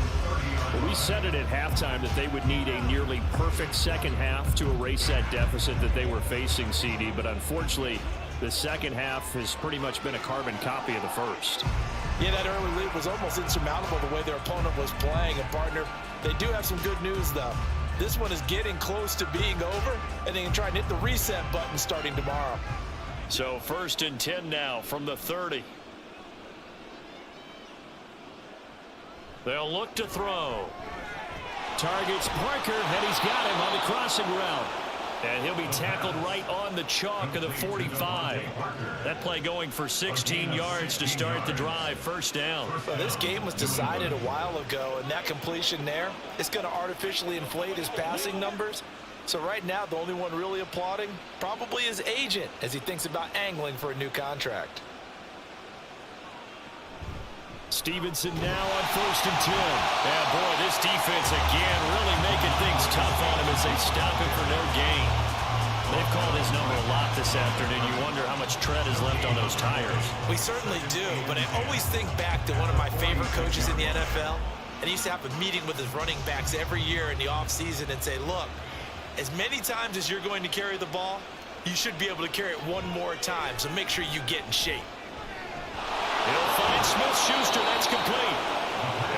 We said it at halftime that they would need a nearly perfect second half to erase that deficit that they were facing, CD, but unfortunately the second half has pretty much been a carbon copy of the first. Yeah, that early lead was almost insurmountable the way their opponent was playing. And, partner, they do have some good news, though. This one is getting close to being over, and they can try and hit the reset button starting tomorrow. So 1st and 10 now from the 30. They'll look to throw. Targets Parker, and he's got him on the crossing route. And he'll be tackled right on the chalk of the 45. That play going for 16 yards to start the drive. First down. Well, this game was decided a while ago, and that completion there, it's going to artificially inflate his passing numbers. So right now, the only one really applauding probably his agent as he thinks about angling for a new contract. Stevenson now on 1st and 10. Yeah, boy, this defense again really making things tough on him as they stop him for no gain. They've called his number a lot this afternoon. You wonder how much tread is left on those tires. We certainly do, but I always think back to one of my favorite coaches in the NFL, and he used to have a meeting with his running backs every year in the offseason and say, look, as many times as you're going to carry the ball, you should be able to carry it one more time, so make sure you get in shape. He'll find Smith-Schuster. That's complete.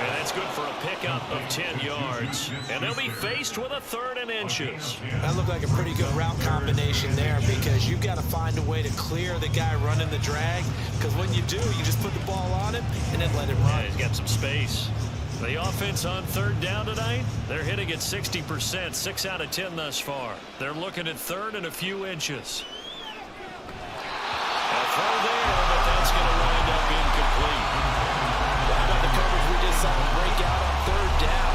And that's good for a pickup of 10 yards. And they'll be faced with a 3rd and inches. That looked like a pretty good route combination there because you've got to find a way to clear the guy running the drag. Because when you do, you just put the ball on him and then let him run. Yeah, he's got some space. The offense on 3rd down tonight, they're hitting at 60%, 6 out of 10 thus far. They're looking at 3rd and a few inches. A throw there, but that's going to wind up incomplete. How about the coverage we just saw break out on 3rd down?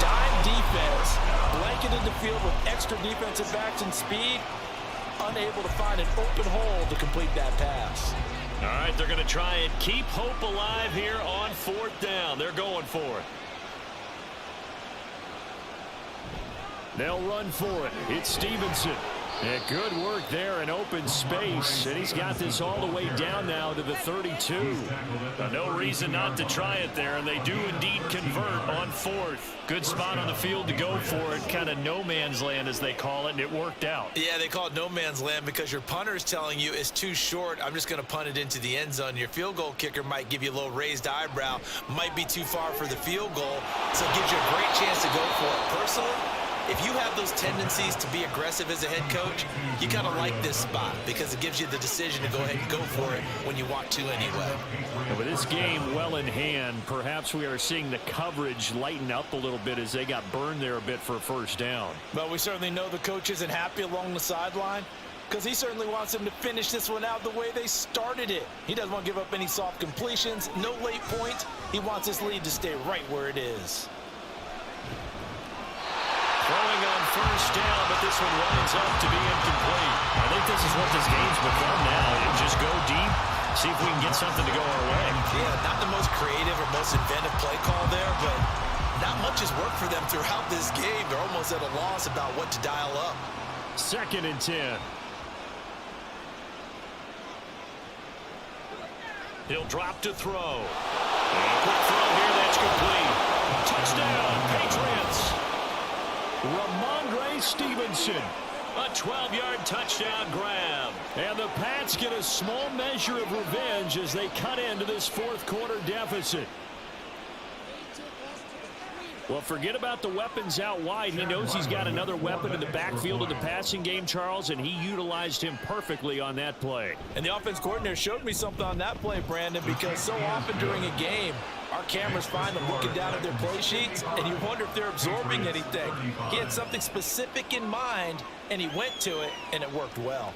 Dime defense, blanketed the field with extra defensive backs and speed, unable to find an open hole to complete that pass. All right, they're going to try and keep hope alive here on 4th down. They're going for it. They'll run for it. It's Stevenson. Yeah, good work there in open space, and he's got this all the way down now to the 32. No reason not to try it there, and they do indeed convert on 4th. Good spot on the field to go for it, kind of no man's land as they call it, and it worked out. Yeah, they call it no man's land because your punter is telling you it's too short. I'm just going to punt it into the end zone. Your field goal kicker might give you a little raised eyebrow, might be too far for the field goal, so it gives you a great chance to go for it. Personally, if you have those tendencies to be aggressive as a head coach, you kind of like this spot because it gives you the decision to go ahead and go for it when you want to anyway. And with this game well in hand, perhaps we are seeing the coverage lighten up a little bit as they got burned there a bit for a 1st down. Well, we certainly know the coach isn't happy along the sideline because he certainly wants them to finish this one out the way they started it. He doesn't want to give up any soft completions, no late points. He wants his lead to stay right where it is. Throwing on 1st down, but this one winds up to be incomplete. I think this is what this game's become now. You just go deep, see if we can get something to go our way. Yeah, not the most creative or most inventive play call there, but not much has worked for them throughout this game. They're almost at a loss about what to dial up. 2nd and 10. He'll drop to throw. And a quick throw here, that's complete. Touchdown, Patriots. Ramondre Stevenson. A 12-yard touchdown grab. And the Pats get a small measure of revenge as they cut into this 4th quarter deficit. Well, forget about the weapons out wide. He knows he's got another weapon in the backfield of the passing game, Charles, and he utilized him perfectly on that play. And the offense coordinator showed me something on that play, Brandon, because so often during a game, our cameras find them looking down at their play sheets, and you wonder if they're absorbing anything. He had something specific in mind, and he went to it, and it worked well.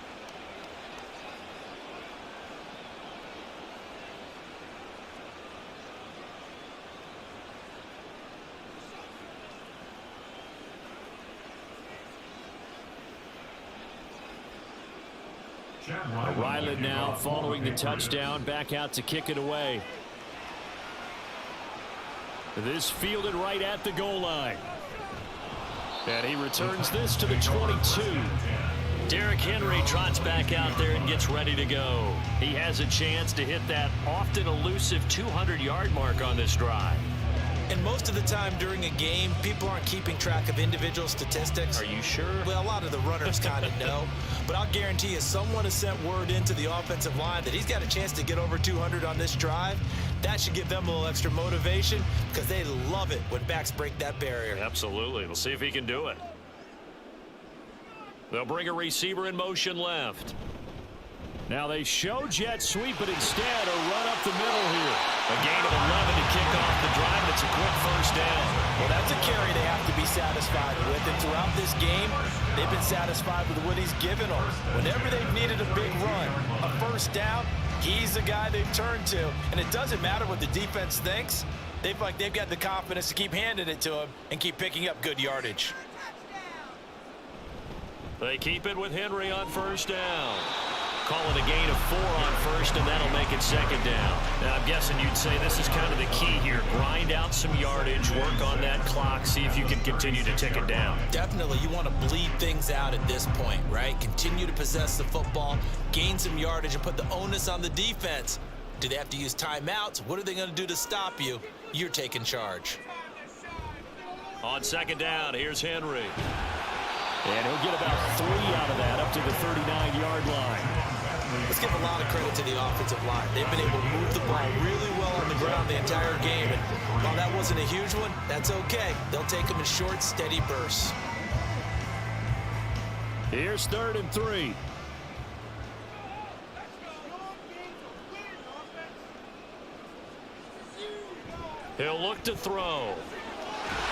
Ryland now following the touchdown, back out to kick it away. This fielded right at the goal line. And he returns this to the 22. Derrick Henry trots back out there and gets ready to go. He has a chance to hit that often elusive 200-yard mark on this drive. And most of the time during a game, people aren't keeping track of individual statistics. Are you sure? Well, a lot of the runners kind of know. But I'll guarantee you someone has sent word into the offensive line that he's got a chance to get over 200 on this drive. That should give them a little extra motivation because they love it when backs break that barrier. Absolutely. We'll see if he can do it. They'll bring a receiver in motion left. Now they show jet sweep, but instead a run up the middle here. A gain of 11 to kick off the drive, and it's a quick first down. Well, that's a carry they have to be satisfied with. And throughout this game, they've been satisfied with what he's given them. Whenever they've needed a big run, a first down, he's the guy they've turned to. And it doesn't matter what the defense thinks. They've got the confidence to keep handing it to him and keep picking up good yardage. They keep it with Henry on first down. Call it a gain of 4 on first, and that'll make it second down. Now, I'm guessing you'd say this is kind of the key here. Grind out some yardage, work on that clock, see if you can continue to tick it down. Definitely, you want to bleed things out at this point, right? Continue to possess the football, gain some yardage, and put the onus on the defense. Do they have to use timeouts? What are they going to do to stop you? You're taking charge. On second down, here's Henry. And he'll get about 3 out of that, up to the 39-yard line. Let's give a lot of credit to the offensive line. They've been able to move the ball really well on the ground the entire game. And while that wasn't a huge one, that's okay. They'll take them in short, steady bursts. Here's 3rd and 3. He'll look to throw.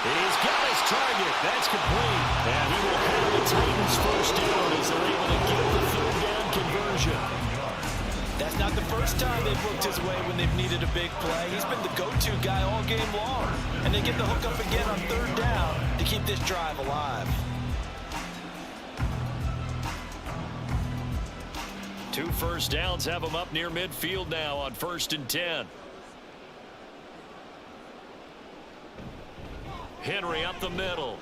He's got his target. That's complete. And he will have the Titans first down as they're able to get the 3rd down conversion. That's not the first time they've looked his way when they've needed a big play. He's been the go-to guy all game long. And they get the hook up again on 3rd down to keep this drive alive. 2 first downs have them up near midfield now on 1st and 10. Henry up the middle.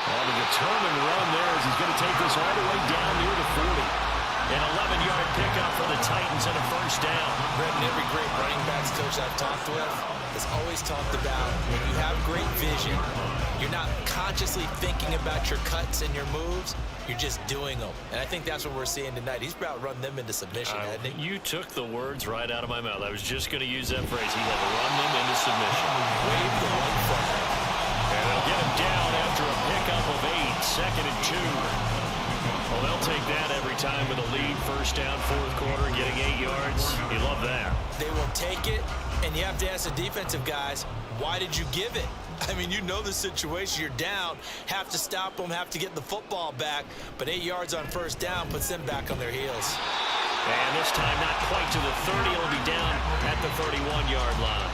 On a determined run there as he's going to take this all the way down near the 40. An 11-yard pickup for the Titans and a first down. Brendan, every great running backs coach I've talked with has always talked about when you have great vision, you're not consciously thinking about your cuts and your moves. You're just doing them. And I think that's what we're seeing tonight. He's about to run them into submission, hasn't he? You took the words right out of my mouth. I was just going to use that phrase. He had to run them into submission. Wave the one flag. And they'll get him down after a pickup of 8. 2nd and 2. Well, they'll take that every time with a lead. First down, 4th quarter, getting 8 yards. You love that. They will take it, and you have to ask the defensive guys, why did you give it? I mean, you know the situation. You're down, have to stop them, have to get the football back, but 8 yards on first down puts them back on their heels. And this time not quite to the 30. It'll be down at the 31-yard line.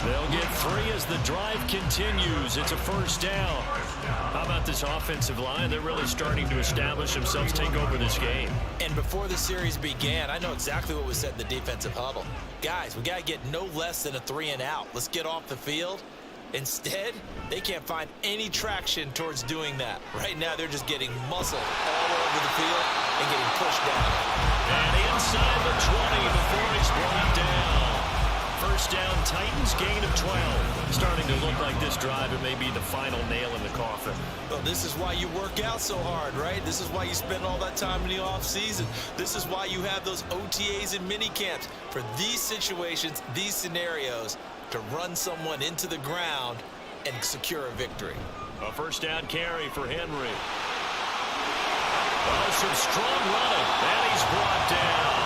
They'll get 3 as the drive continues. It's a first down. How about this offensive line? They're really starting to establish themselves, take over this game. And before the series began, I know exactly what was said in the defensive huddle. Guys, we got to get no less than a 3-and-out. Let's get off the field. Instead, they can't find any traction towards doing that. Right now, they're just getting muscled all over the field and getting pushed down. And inside the 20 before he's brought down. First down, Titans, gain of 12. Starting to look like this drive, it may be the final nail in the coffin. Well, this is why you work out so hard, right? This is why you spend all that time in the offseason. This is why you have those OTAs and mini camps. For these situations, these scenarios, to run someone into the ground and secure a victory. A first down carry for Henry. Oh, some strong running, and he's brought down.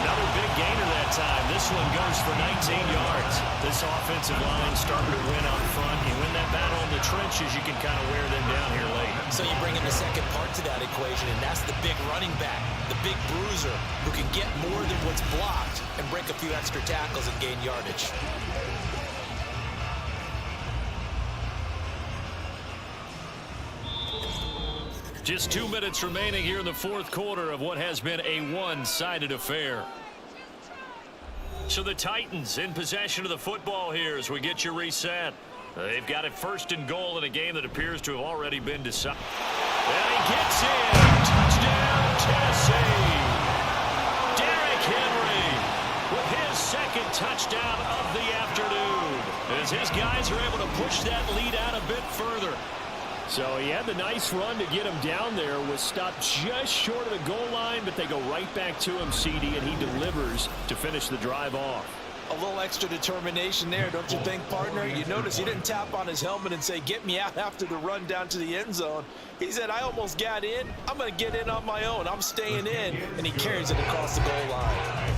Another big gainer that time. This one goes for 19 yards. This offensive line starting to win out front. You win that battle in the trenches, you can kind of wear them down here late. So you bring in the second part to that equation, and that's the big running back, the big bruiser, who can get more than what's blocked and break a few extra tackles and gain yardage. Just 2 minutes remaining here in the fourth quarter of what has been a one-sided affair. So the Titans in possession of the football here as we get you reset. They've got it first and goal in a game that appears to have already been decided. And he gets in. Touchdown, Tennessee. Derrick Henry with his second touchdown of the afternoon as his guys are able to push that lead out a bit further. So he had the nice run to get him down there, was stopped just short of the goal line, but they go right back to him, CD, and he delivers to finish the drive off. A little extra determination there, don't you think, partner? You notice he didn't tap on his helmet and say, get me out after the run down to the end zone. He said, I almost got in. I'm going to get in on my own. I'm staying in. And he carries it across the goal line.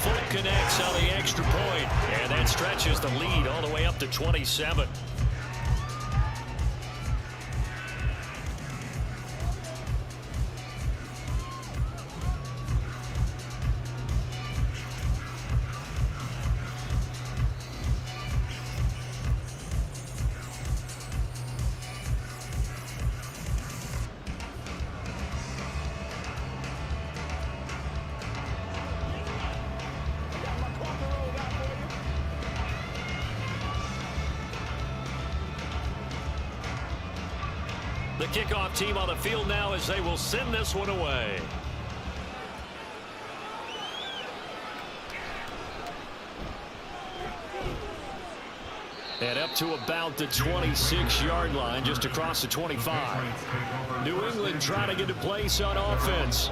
Foot connects on the extra point, and that stretches the lead all the way up to 27. The kickoff team on the field now as they will send this one away. And up to about the 26-yard line, just across the 25. New England trying to get a place on offense.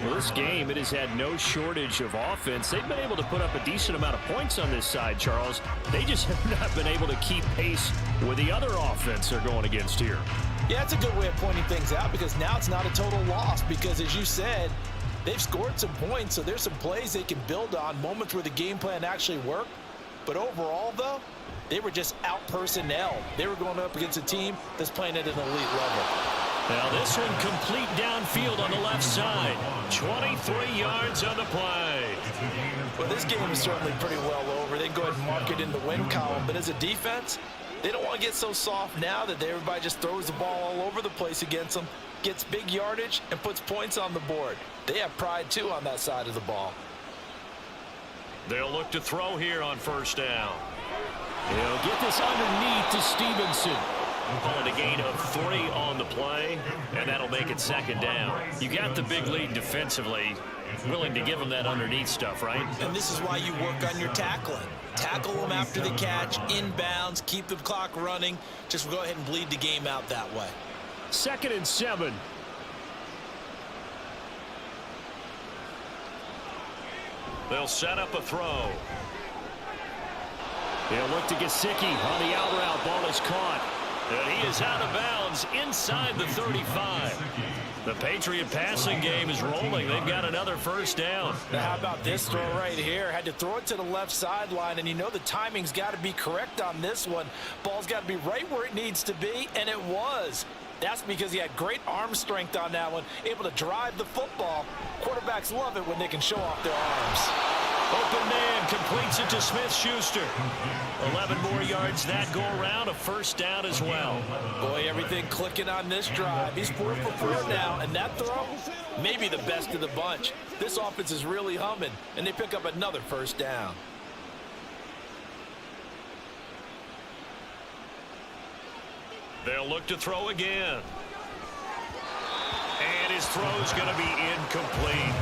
Well, this game, it has had no shortage of offense. They've been able to put up a decent amount of points on this side, Charles. They just have not been able to keep pace with the other offense they're going against here. Yeah, that's a good way of pointing things out because now it's not a total loss because, as you said, they've scored some points, so there's some plays they can build on, moments where the game plan actually worked. But overall, though, they were just out-personnel. They were going up against a team that's playing at an elite level. Now this one complete downfield on the left side. 23 yards on the play. Well, this game is certainly pretty well over. They can go ahead and mark it in the win column. But as a defense, they don't want to get so soft now that everybody just throws the ball all over the place against them, gets big yardage, and puts points on the board. They have pride, too, on that side of the ball. They'll look to throw here on first down. He'll get this underneath to Stevenson. Calling a gain of 3 on the play, and that'll make it second down. You got the big lead defensively, willing to give them that underneath stuff, right? And this is why you work on your tackling. Tackle them after the catch, inbounds, keep the clock running. Just go ahead and bleed the game out that way. 2nd and 7. They'll set up a throw. They'll look to Gesicki on the out route. Ball is caught. And he is out of bounds inside the 35. The Patriot passing game is rolling. They've got another first down. Now, how about this throw right here? Had to throw it to the left sideline, and you know the timing's got to be correct on this one. Ball's got to be right where it needs to be, and it was. That's because he had great arm strength on that one, able to drive the football. Quarterbacks love it when they can show off their arms. Open man completes it to Smith-Schuster. 11 more yards that go around, a first down as well. Boy, everything clicking on this drive. He's 4 for 4 now, and that throw, maybe the best of the bunch. This offense is really humming, and they pick up another first down. They'll look to throw again. And his throw's going to be incomplete.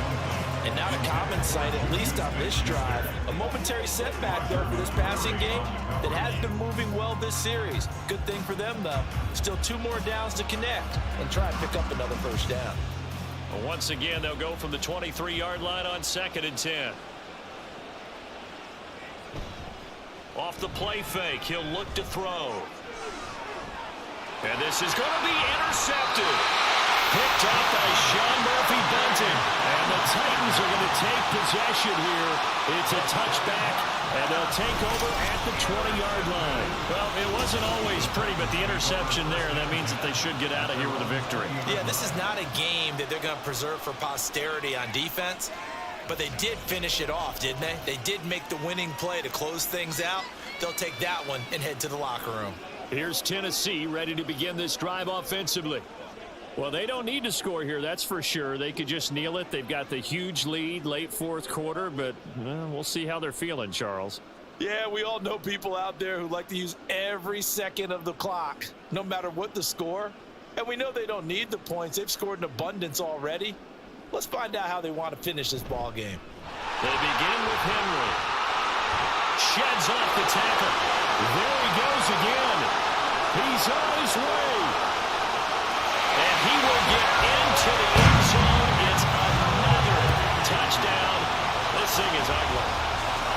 And not a common sight, at least on this drive. A momentary setback, though, for this passing game that has been moving well this series. Good thing for them, though. Still 2 more downs to connect and try and pick up another first down. Well, once again, they'll go from the 23-yard line on 2nd and 10. Off the play fake, he'll look to throw. And this is going to be intercepted. Picked up by Sean Murphy-Bunting. And the Titans are going to take possession here. It's a touchback, and they'll take over at the 20-yard line. Well, it wasn't always pretty, but the interception there, that means that they should get out of here with a victory. Yeah, this is not a game that they're going to preserve for posterity on defense, but they did finish it off, didn't they? They did make the winning play to close things out. They'll take that one and head to the locker room. Here's Tennessee ready to begin this drive offensively. Well, they don't need to score here, that's for sure. They could just kneel it. They've got the huge lead late 4th quarter, but we'll see how they're feeling, Charles. Yeah, we all know people out there who like to use every second of the clock, no matter what the score. And we know they don't need the points. They've scored in abundance already. Let's find out how they want to finish this ball game. They begin with Henry. Sheds off the tackle. There he goes again. He's on his way. And he will get into the end zone. It's another touchdown. This thing is ugly.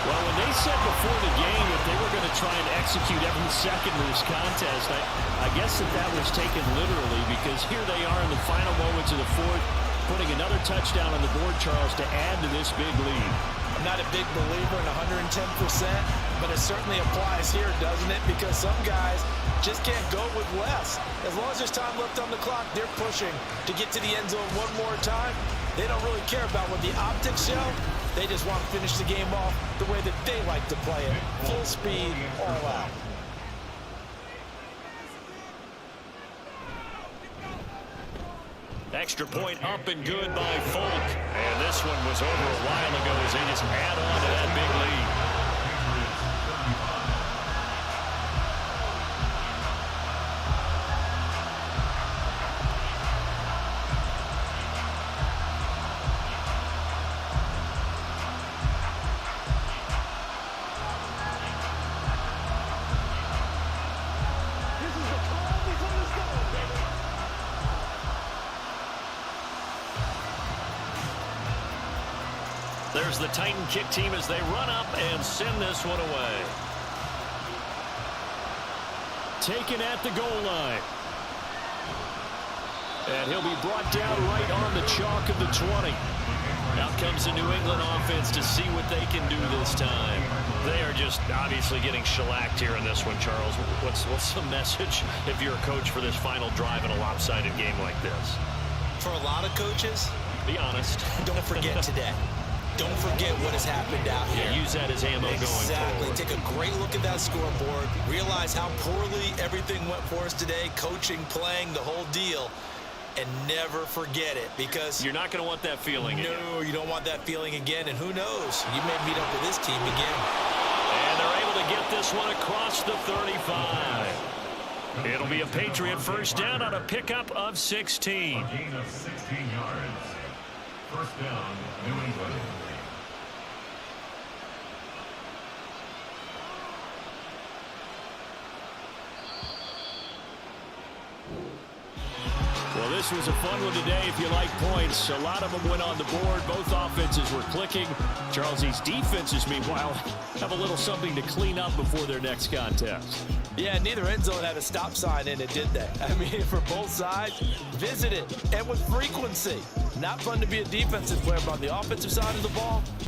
Well, when they said before the game that they were going to try and execute every second of this contest, I guess that was taken literally, because here they are in the final moments of the 4th, putting another touchdown on the board, Charles, to add to this big lead. I'm not a big believer in 110%, but it certainly applies here, doesn't it? Because some guys just can't go with less. As long as there's time left on the clock, they're pushing to get to the end zone one more time. They don't really care about what the optics show. They just want to finish the game off the way that they like to play it. Full speed, all out. Extra point up and good by Folk. And this one was over a while ago as they just add on to that big lead. There's the Titan kick team as they run up and send this one away. Taken at the goal line. And he'll be brought down right on the chalk of the 20. Out comes the New England offense to see what they can do this time. They are just obviously getting shellacked here in this one, Charles. What's the message if you're a coach for this final drive in a lopsided game like this? For a lot of coaches, be honest. Don't forget today. Don't forget what has happened out here. Yeah, use that as ammo going forward. Exactly. Take a great look at that scoreboard. Realize how poorly everything went for us today. Coaching, playing, the whole deal. And never forget it, because you're not going to want that feeling again. No, you don't want that feeling again. And who knows? You may meet up with this team again. And they're able to get this one across the 35. It'll be a Patriot first down on a pickup of 16. A gain of 16 yards. First down, New England. Well, this was a fun one today if you like points. A lot of them went on the board. Both offenses were clicking. Charles, these defenses, meanwhile, have a little something to clean up before their next contest. Yeah, neither end zone had a stop sign in it, did they? I mean, for both sides, visit it, and with frequency. Not fun to be a defensive player, but on the offensive side of the ball,